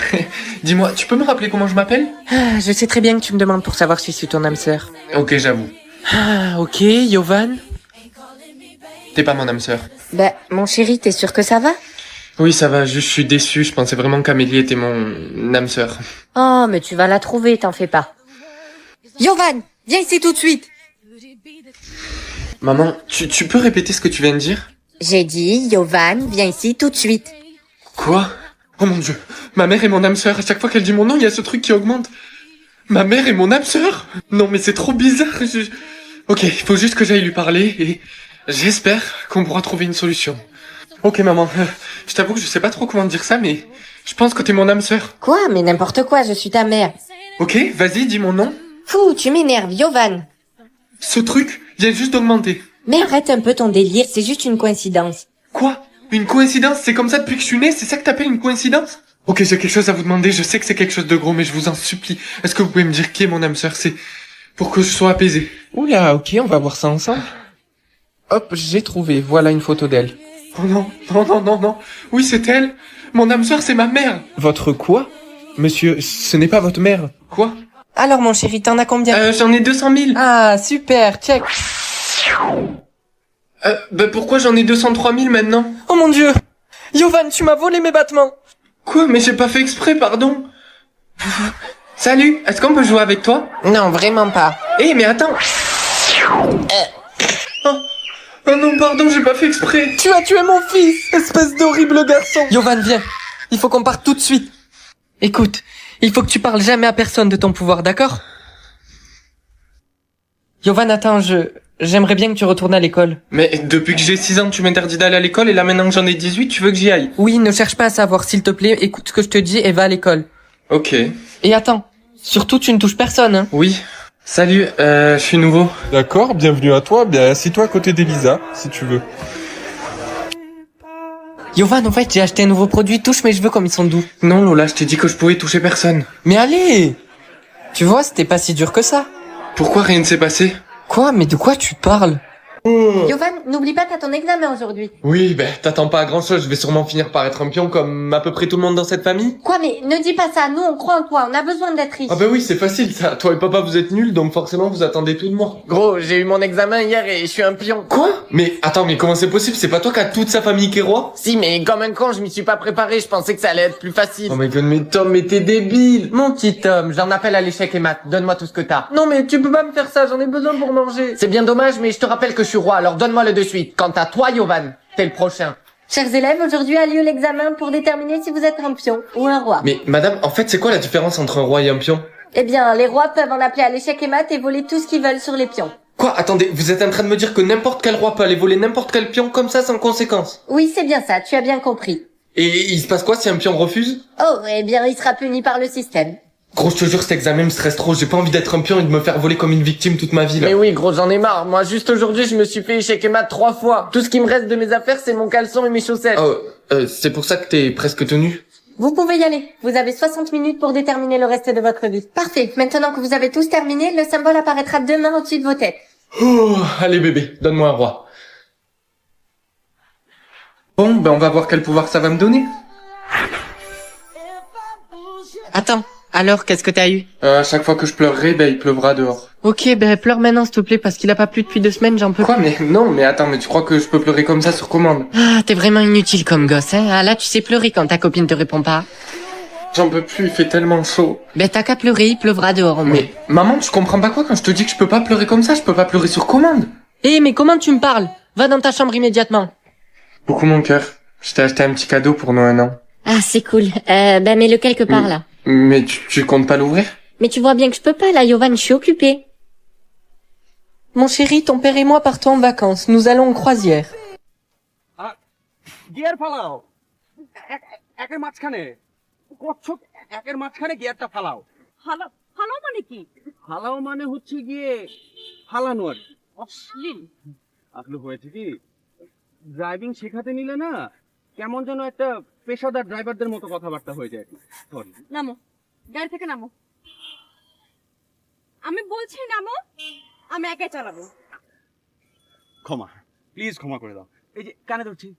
[SPEAKER 1] Dis-moi, tu peux me rappeler comment je m'appelle?
[SPEAKER 2] Ah, je sais très bien que tu me demandes pour savoir si je suis ton âme sœur.
[SPEAKER 1] Ok, j'avoue.
[SPEAKER 8] Ah, ok, Yovan.
[SPEAKER 1] T'es pas mon âme sœur.
[SPEAKER 3] Bah, mon chéri, t'es sûr que ça va?
[SPEAKER 1] Oui, ça va, juste je suis déçu, je pensais vraiment qu'Amélie était mon âme sœur.
[SPEAKER 3] Oh, mais tu vas la trouver, t'en fais pas.
[SPEAKER 2] Yovan, viens ici tout de suite.
[SPEAKER 1] Maman, tu peux répéter ce que tu viens de dire?
[SPEAKER 3] J'ai dit, Yovan, viens ici tout de suite.
[SPEAKER 1] Quoi? Oh mon dieu, ma mère est mon âme sœur, à chaque fois qu'elle dit mon nom, il y a ce truc qui augmente. Ma mère est mon âme sœur? Non mais c'est trop bizarre, Ok, il faut juste que j'aille lui parler et j'espère qu'on pourra trouver une solution. Ok maman, je t'avoue que je sais pas trop comment dire ça, mais je pense que t'es mon âme sœur.
[SPEAKER 3] Quoi? Mais n'importe quoi, je suis ta mère.
[SPEAKER 1] Ok, vas-y, dis mon nom.
[SPEAKER 3] Fou, tu m'énerves, Yovan.
[SPEAKER 1] Ce truc vient juste d'augmenter.
[SPEAKER 3] Mais arrête un peu ton délire, c'est juste une coïncidence.
[SPEAKER 1] Quoi? Une coïncidence? C'est comme ça depuis que je suis né? C'est ça que t'appelles une coïncidence? Ok, j'ai quelque chose à vous demander, je sais que c'est quelque chose de gros, mais je vous en supplie. Est-ce que vous pouvez me dire qui est mon âme sœur? C'est pour que je sois apaisé.
[SPEAKER 8] Oula, ok, on va voir ça ensemble. Hop, j'ai trouvé, voilà une photo d'elle.
[SPEAKER 1] Oh non, non, non, non, non. Oui, c'est elle. Mon âme sœur, c'est ma mère.
[SPEAKER 8] Votre quoi? Monsieur, ce n'est pas votre mère.
[SPEAKER 1] Quoi?
[SPEAKER 2] Alors, mon chéri, t'en as combien?
[SPEAKER 1] J'en ai 200 000.
[SPEAKER 2] Ah, super, check.
[SPEAKER 1] Bah pourquoi j'en ai 203 000 maintenant?
[SPEAKER 2] Oh mon dieu! Yovan, tu m'as volé mes battements!
[SPEAKER 1] Quoi? Mais j'ai pas fait exprès, pardon. Salut, est-ce qu'on peut jouer avec toi?
[SPEAKER 2] Non, vraiment pas.
[SPEAKER 1] Eh, mais attends. Oh non, pardon, j'ai pas fait exprès.
[SPEAKER 2] Tu as tué mon fils, espèce d'horrible garçon! Yovan, viens. Il faut qu'on parte tout de suite. Écoute, il faut que tu parles jamais à personne de ton pouvoir, d'accord? Yovan, attends, j'aimerais bien que tu retournes à l'école.
[SPEAKER 1] Mais depuis que j'ai 6 ans, tu m'interdis d'aller à l'école et là maintenant que j'en ai 18, tu veux que j'y aille?
[SPEAKER 2] Oui, ne cherche pas à savoir, s'il te plaît, écoute ce que je te dis et va à l'école.
[SPEAKER 1] Ok.
[SPEAKER 2] Et attends, surtout tu ne touches personne, hein.
[SPEAKER 1] Oui. Salut, je suis nouveau.
[SPEAKER 10] D'accord, bienvenue à toi. Bien, assis-toi à côté d'Elisa, si tu veux.
[SPEAKER 2] Yovan, en fait, j'ai acheté un nouveau produit, touche mes cheveux comme ils sont doux.
[SPEAKER 1] Non, Lola, je t'ai dit que je pouvais toucher personne.
[SPEAKER 2] Mais allez! Tu vois, c'était pas si dur que ça.
[SPEAKER 1] Pourquoi rien ne s'est passé?
[SPEAKER 2] Quoi? Mais de quoi tu parles?
[SPEAKER 3] Yovan, n'oublie pas, t'as ton examen aujourd'hui.
[SPEAKER 1] Oui, ben, t'attends pas à grand chose, je vais sûrement finir par être un pion comme à peu près tout le monde dans cette famille.
[SPEAKER 3] Quoi, mais ne dis pas ça, nous on croit en toi, on a besoin d'être riches.
[SPEAKER 1] Ah bah oui, c'est facile ça, toi et papa vous êtes nuls, donc forcément vous attendez tout de moi.
[SPEAKER 9] Gros, j'ai eu mon examen hier et je suis un pion.
[SPEAKER 1] Quoi? Mais attends, mais comment c'est possible? C'est pas toi qui as toute sa famille qui est roi?
[SPEAKER 9] Si, mais comme un con, je m'y suis pas préparé, je pensais que ça allait être plus facile.
[SPEAKER 1] Oh my god, mais Tom, mais t'es débile!
[SPEAKER 9] Mon petit Tom, j'en appelle à l'échec et maths, donne-moi tout ce que t'as.
[SPEAKER 2] Non mais tu peux pas me faire ça, j'en ai besoin pour manger.
[SPEAKER 9] C'est bien dommage, mais je te rappelle que je suis roi, alors donne-moi-le de suite. Quant à toi, Yovan, t'es le prochain.
[SPEAKER 3] Chers élèves, aujourd'hui a lieu l'examen pour déterminer si vous êtes un pion ou un roi.
[SPEAKER 1] Mais madame, en fait c'est quoi la différence entre un roi et un pion?
[SPEAKER 3] Eh bien, les rois peuvent en appeler à l'échec et maths et voler tout ce qu'ils veulent sur les pions.
[SPEAKER 1] Quoi? Attendez, vous êtes en train de me dire que n'importe quel roi peut aller voler n'importe quel pion comme ça sans conséquence?
[SPEAKER 3] Oui, c'est bien ça, tu as bien compris.
[SPEAKER 1] Et il se passe quoi si un pion refuse?
[SPEAKER 3] Oh, eh bien, il sera puni par le système.
[SPEAKER 1] Gros, je te jure, cet examen me stresse trop, j'ai pas envie d'être un pion et de me faire voler comme une victime toute ma vie là.
[SPEAKER 9] Mais oui, gros, j'en ai marre. Moi, juste aujourd'hui, je me suis fait échec et maths 3 fois. Tout ce qui me reste de mes affaires, c'est mon caleçon et mes chaussettes.
[SPEAKER 1] Oh, c'est pour ça que t'es presque tenu?
[SPEAKER 3] Vous pouvez y aller. Vous avez 60 minutes pour déterminer le reste de votre vie. Parfait. Maintenant que vous avez tous terminé, le symbole apparaîtra demain au-dessus de vos têtes.
[SPEAKER 1] Oh, allez bébé, donne-moi un roi. Bon, ben on va voir quel pouvoir ça va me donner.
[SPEAKER 2] Attends, Alors, qu'est-ce que t'as eu?
[SPEAKER 1] À chaque fois que je pleurerai, il pleuvra dehors.
[SPEAKER 2] Ok, pleure maintenant s'il te plaît, parce qu'il a pas plu depuis 2 semaines, j'en peux
[SPEAKER 1] Quoi,
[SPEAKER 2] plus.
[SPEAKER 1] mais non, mais attends, mais tu crois que je peux pleurer comme ça sur commande?
[SPEAKER 2] Ah, t'es vraiment inutile comme gosse, hein. Ah là, tu sais pleurer quand ta copine te répond pas.
[SPEAKER 1] J'en peux plus, il fait tellement chaud.
[SPEAKER 2] T'as qu'à pleurer, il pleuvra dehors au moins.
[SPEAKER 1] Mais maman, tu comprends pas quoi quand je te dis que je peux pas pleurer comme ça? Je peux pas pleurer sur commande.
[SPEAKER 2] Mais comment tu me parles? Va dans ta chambre immédiatement.
[SPEAKER 1] Beaucoup mon cœur. Je t'ai acheté un petit cadeau pour nos 1 an.
[SPEAKER 3] Ah, c'est cool. Mets-le quelque part, là.
[SPEAKER 1] Mais tu comptes pas l'ouvrir?
[SPEAKER 3] Mais tu vois bien que je peux pas, là, Yovan, je suis occupée.
[SPEAKER 2] Mon chéri, ton père et moi partons en vacances. Nous allons en croisière.
[SPEAKER 11] Gear ফালাও একের মাঝখানে কচ্ছপ একের মাঝখানে গিয়ারটা ফালাও ফালাও মানে কি ফালাও মানে হচ্ছে গিয়ে ফালানো আর অশ্লীল আসলে হয়েছে কি ড্রাইভিং শেখাতে নিলে না কেমন যেন একটা পেশাদার ড্রাইভারদের মতো কথাবার্তা হয়ে যায় সরি
[SPEAKER 12] নামো গাড়ি থেকে নামো আমি বলছি নামো আমি একাই চালাবো
[SPEAKER 11] ক্ষমা প্লিজ ক্ষমা করে দাও এই যে কানে ধরছি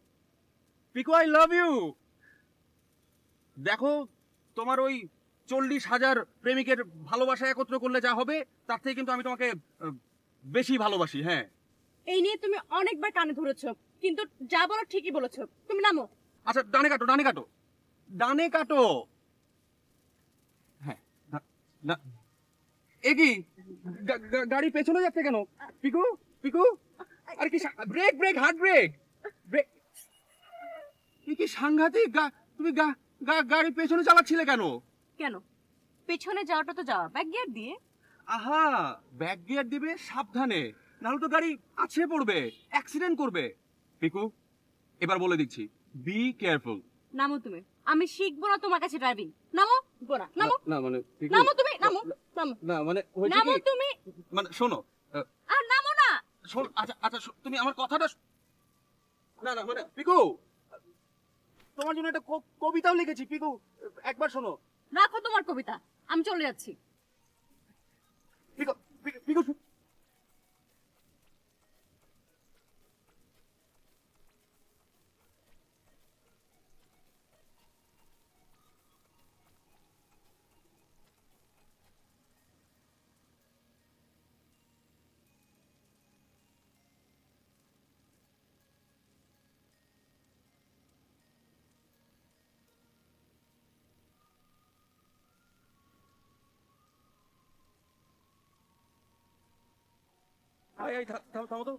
[SPEAKER 11] পিকু আই লাভ ইউ দেখো তোমার ওই 40,000 প্রেমিকের ভালোবাসা একত্র করলে যা হবে তার থেকে কিন্তু আমি তোমাকে বেশি ভালোবাসি হ্যাঁ
[SPEAKER 12] এই নিয়ে তুমি অনেকবার কানে ধরেছো কিন্তু যা বলো ঠিকই বলেছো তুমি নামো
[SPEAKER 11] আচ্ছা ডানে কাটো ডানে কাটো ডানে কাটো হ্যাঁ না এ কি গাড়ি পেছনে যাচ্ছে কেন পিকু পিকু আরে কি brake brake hard brake brake কি সাংঘাতিক তুমি গাড়ি পেছনে চালাচ্ছিলে কেন
[SPEAKER 12] কেন পেছনে যাওয়াটা তো যাওয়া ব্যাক গিয়ার দিয়ে
[SPEAKER 11] আহা ব্যাক গিয়ার দিবে সাবধানে নাহলে তো গাড়ি আছে পড়বে অ্যাক্সিডেন্ট করবে পিকু এবার বলে দিচ্ছি বি কেয়ারফুল
[SPEAKER 12] নামো তুমি আমি শিখবো না তোমার কাছে ড্রাইভিং নামো গোনা নামো
[SPEAKER 11] না মানে
[SPEAKER 12] নামো তুমি নামো নামো
[SPEAKER 11] না মানে
[SPEAKER 12] নামো তুমি
[SPEAKER 11] মানে শোনো
[SPEAKER 12] আর নামো না
[SPEAKER 11] শোন আচ্ছা আচ্ছা তুমি আমার কথাটা না না মানে পিকু তোমার জন্য একটা কবিতাও লিখেছি পিকু একবার শোনো
[SPEAKER 12] রাখো তোমার কবিতা আমি চলে যাচ্ছি
[SPEAKER 11] পিকু পিকু এই থামো তো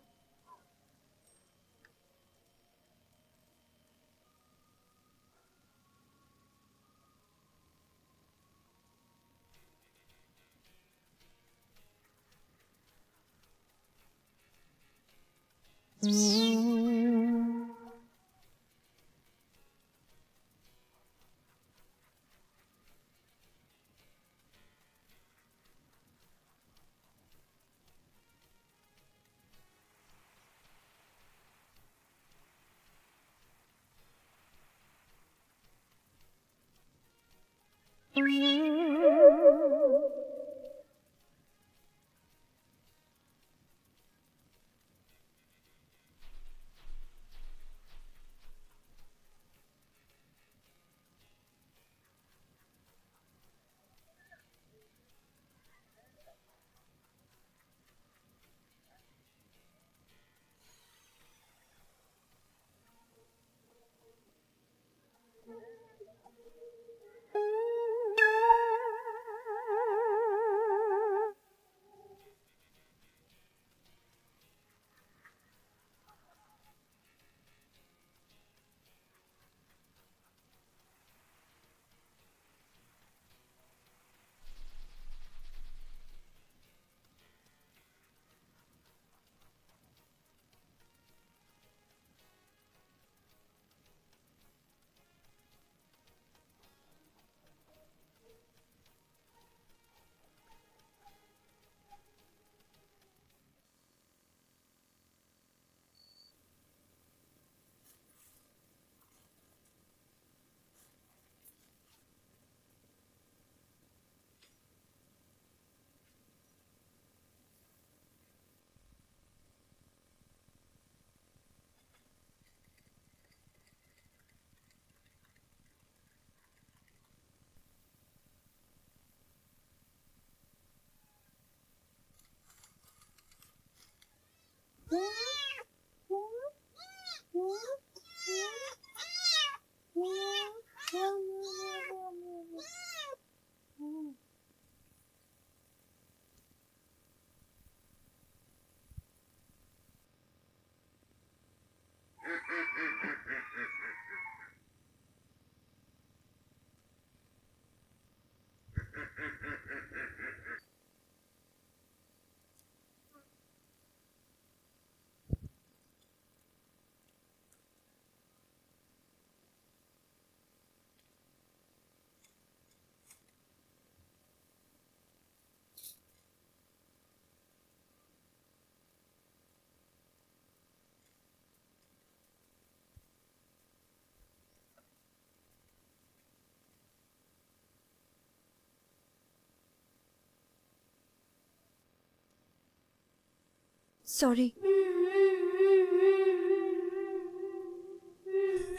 [SPEAKER 13] সরি।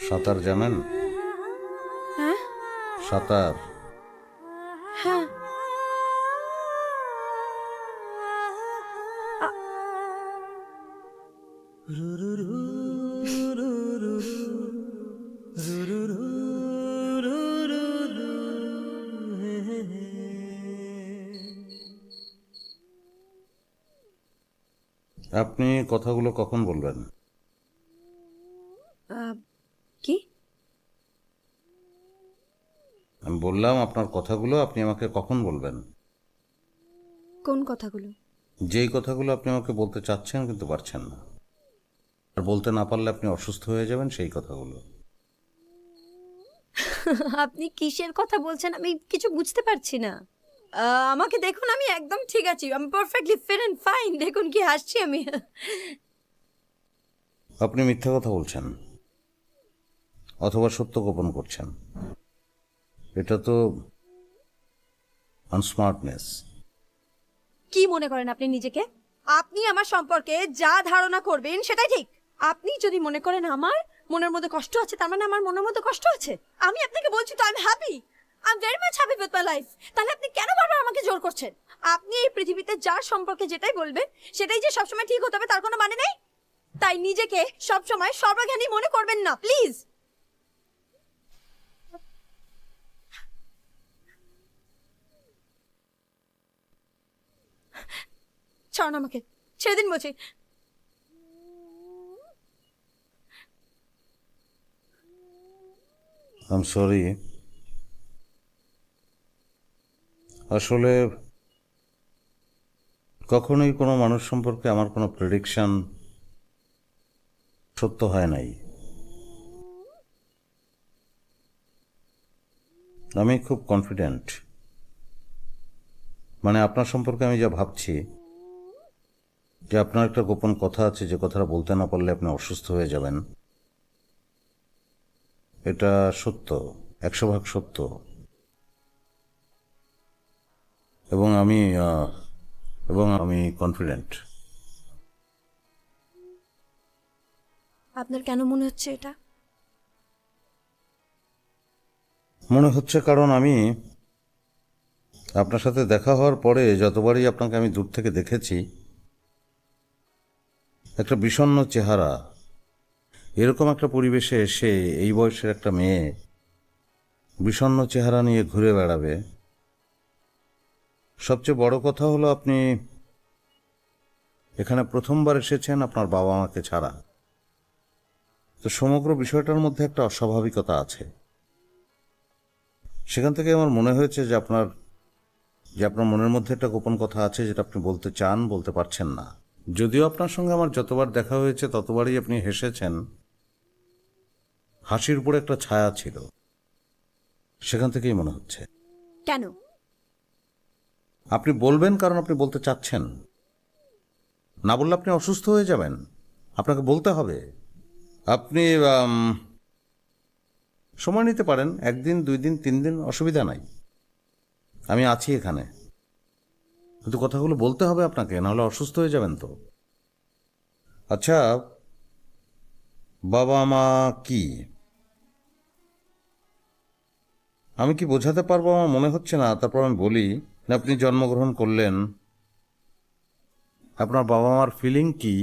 [SPEAKER 14] সাঁতার জানেন?
[SPEAKER 13] হ্যাঁ
[SPEAKER 14] সাঁতার?
[SPEAKER 13] হ্যাঁ।
[SPEAKER 14] আপনি কথাগুলো কখন বলবেন?
[SPEAKER 13] কি?
[SPEAKER 14] আমি বললাম আপনার কথাগুলো আপনি আমাকে কখন বলবেন?
[SPEAKER 13] কোন কথাগুলো?
[SPEAKER 14] যেই কথাগুলো আপনি আমাকে বলতে চাচ্ছেন কিন্তু পারছেন না, আর বলতে না পারলে আপনি অসুস্থ হয়ে যাবেন, সেই কথাগুলো।
[SPEAKER 13] আপনি কিসের কথা বলছেন আমি কিছু বুঝতে পারছি না। আমাকে দেখুন, আমি একদম ঠিক আছি, আমি পারফেক্টলি ফিট এন্ড ফাইন। দেখুন কি হাসছি আমি।
[SPEAKER 14] আপনি মিথ্যা কথা বলছেন অথবা সত্য গোপন করছেন। এটা তো আনস্মার্টনেস।
[SPEAKER 13] কি মনে করেন আপনি নিজেকে? আপনি আমার সম্পর্কে যা ধারণা করবেন সেটাই ঠিক। আপনি যদি মনে করেন আমার মনের মধ্যে কষ্ট আছে, তার মানে আমার মনের মধ্যে কষ্ট আছে। আমি আপনাকে বলছি তো, I am happy, I am very much happy with my life. তাহলে আপনি কেন বারবার আমাকে জোর করছেন? আপনি এই পৃথিবীতে যার সম্পর্কে যেটাই বলবেন সেটাই যে সবসময় ঠিক হতে হবে তার কোনো মানে নেই। তাই নিজেকে সবসময় সর্বজ্ঞানী মনে করবেন না, প্লিজ। ছাড়ুন আমাকে, ছেড়ে দিন বলছি।
[SPEAKER 14] I am sorry. আসলে কখনোই কোনো মানুষ সম্পর্কে আমার কোনো প্রেডিকশন সত্য হয় নাই। আমি খুব কনফিডেন্ট, মানে আপনার সম্পর্কে আমি যা ভাবছি যে আপনার একটা গোপন কথা আছে, যে কথাটা বলতে না পারলে আপনি অসুস্থ হয়ে যাবেন, এটা সত্য, 100% সত্য। এবং আমি কনফিডেন্ট।
[SPEAKER 13] আপনার কেন মনে হচ্ছে এটা?
[SPEAKER 14] মনে হচ্ছে কারণ আমি আপনার সাথে দেখা হওয়ার পরে যতবারই আপনাকে আমি দূর থেকে দেখেছি, একটা বিষণ্ণ চেহারা, এরকম একটা পরিবেশে এসে এই বয়সের একটা মেয়ে বিষণ্ণ চেহারা নিয়ে ঘুরে বেড়াবে। সবচেয়ে বড় কথা হলো আপনি এখানে প্রথমবার এসেছেন আপনার বাবা মাকে ছাড়া, তো সমগ্র বিষয়টার মধ্যে একটা অস্বাভাবিকতা আছে। সেখান থেকে আমার মনে হয়েছে যে আপনার মনের মধ্যে একটা গোপন কথা আছে যেটা আপনি বলতে চান, বলতে পারছেন না। যদিও আপনার সঙ্গে আমার যতবার দেখা হয়েছে ততবারই আপনি হেসেছেন, হাসির উপরে একটা ছায়া ছিল, সেখান থেকেই মনে হচ্ছে।
[SPEAKER 13] কেন?
[SPEAKER 14] আপনি বলবেন কারণ আপনি বলতে চাচ্ছেন, না বললে আপনি অসুস্থ হয়ে যাবেন, আপনাকে বলতে হবে। আপনি সময় নিতে পারেন, 1 দিন 2 দিন 3 দিন, অসুবিধা নাই, আমি আছি এখানে, কিন্তু কথাগুলো বলতে হবে আপনাকে, নাহলে অসুস্থ হয়ে যাবেন তো। আচ্ছা, বাবা মা কি? আমি কি বোঝাতে পারবো? আমার মনে হচ্ছে না, তারপর আমি বলি। আপনি জন্মগ্রহণ করলেন, আপনার বাবা মার ফিলিং কি?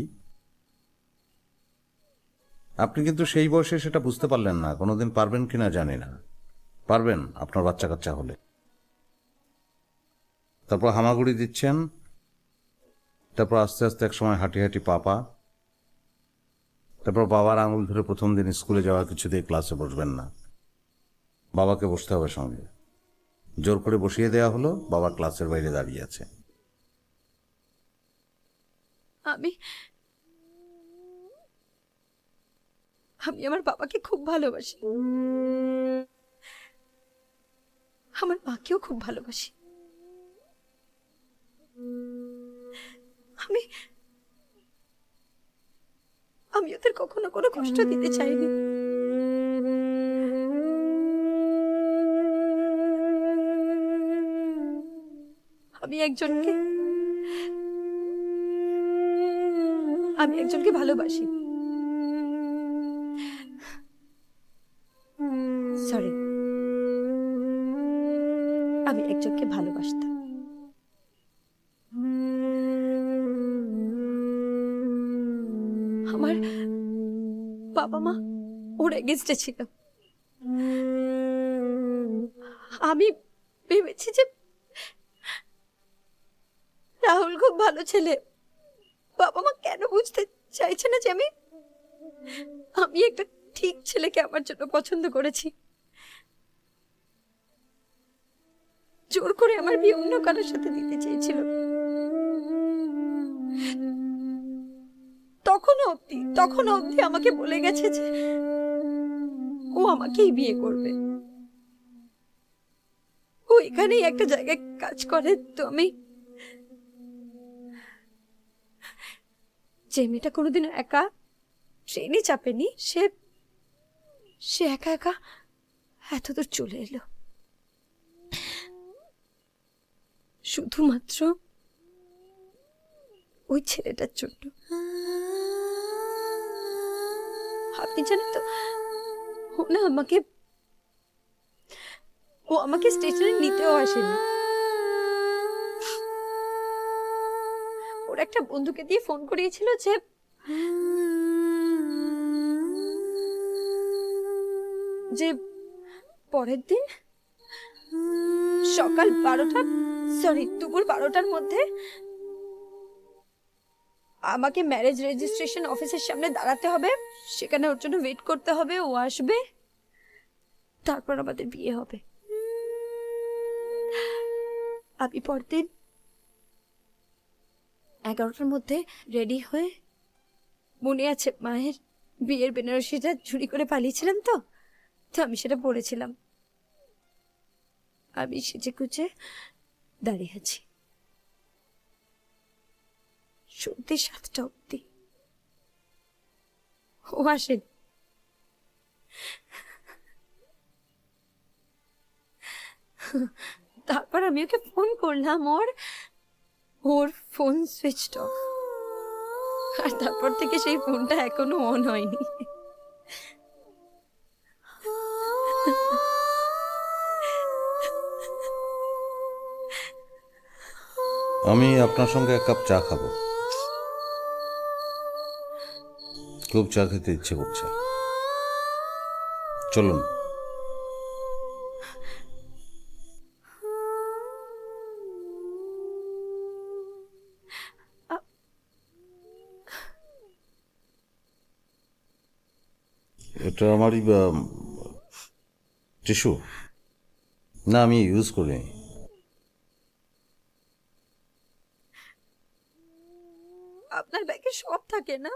[SPEAKER 14] আপনি কিন্তু সেই বয়সে সেটা বুঝতে পারলেন না, কোনোদিন পারবেন কিনা জানি না। পারবেন আপনার বাচ্চা কাচ্চা হলে। তারপর হামাগুড়ি দিচ্ছেন, তারপর আস্তে আস্তে এক সময় হাঁটি হাঁটি পাপা, তারপর বাবার আঙুল ধরে প্রথম দিন স্কুলে যাওয়া কিছুতেই ক্লাসে বসবেন না, বাবাকে বসতে হবে সঙ্গে, জোর করে বসিয়ে দেয়া হলো, বাবা ক্লাসের বাইরে দাঁড়িয়ে আছে।
[SPEAKER 13] আমি আমার বাবাকে খুব ভালোবাসি, আমার মাকেও খুব ভালোবাসি। আমি ওদের কখনো কোনো কষ্ট দিতে চাইনি। আমি একজনকে আমি একজনকে ভালোবাসি। সরি, আমি একজনকে ভালোবাসতাম। আমার বাবা মা ওর এগেইনস্টে ছিল। আমি ভেবেছি যে রাহুল খুব ভালো ছেলে, বাবা মা কেন বুঝতে চাইছে না যে আমি একটা ঠিক ছেলেকে আমার জন্য পছন্দ করেছি। জোর করে আমার বিয়ে অন্য কারোর সাথে দিতে চেয়েছিল। তখনও অবধি আমাকে বলে গেছে যে ও আমাকেই বিয়ে করবে। ও এখানেই একটা জায়গায় কাজ করে। তো আমি, যে মেয়েটা কোনোদিন একা ট্রেনে চাপেনি, সে একা একা এতদূর চলে এলো শুধুমাত্র ওই ছেলেটার জন্য। আপনি জানেন তো, ও আমাকে স্টেশনে নিতেও আসেনি। ওর একটা বন্ধুকে দিয়ে ফোন করিয়েছিল যে পরের দিন সকাল 12টা, দুপুর 12টার মধ্যে আমাকে ম্যারেজ রেজিস্ট্রেশন অফিসের সামনে দাঁড়াতে হবে, সেখানে ওর জন্য ওয়েট করতে হবে, ও আসবে, তারপর আমাদের বিয়ে হবে। আমি পরদিন 11টার মধ্যে রেডি হয়ে, মনে আছে মায়ের বিয়ের বেনারসিটা চুরি করে পালিয়েছিলাম, তো আমি সেটা পরেছিলাম। আমি সেজে গুজে দাঁড়িয়ে আছি সন্ধ্যে 7টা অব্দি। ও আসেন। তারপর আমি ওকে ফোন করলাম, ওর ফোন সুইচড অফ। আর তারপর থেকে সেই ফোনটা এখনো অন হয়নি।
[SPEAKER 14] আমি আপনার সঙ্গে এক কাপ চা খাবো, খুব চা খেতে ইচ্ছে করছে। চলুন। এটা আমারই টিস্যু না, আমি ইউজ করিনি।
[SPEAKER 13] আপনার ব্যাগে সব থাকে না?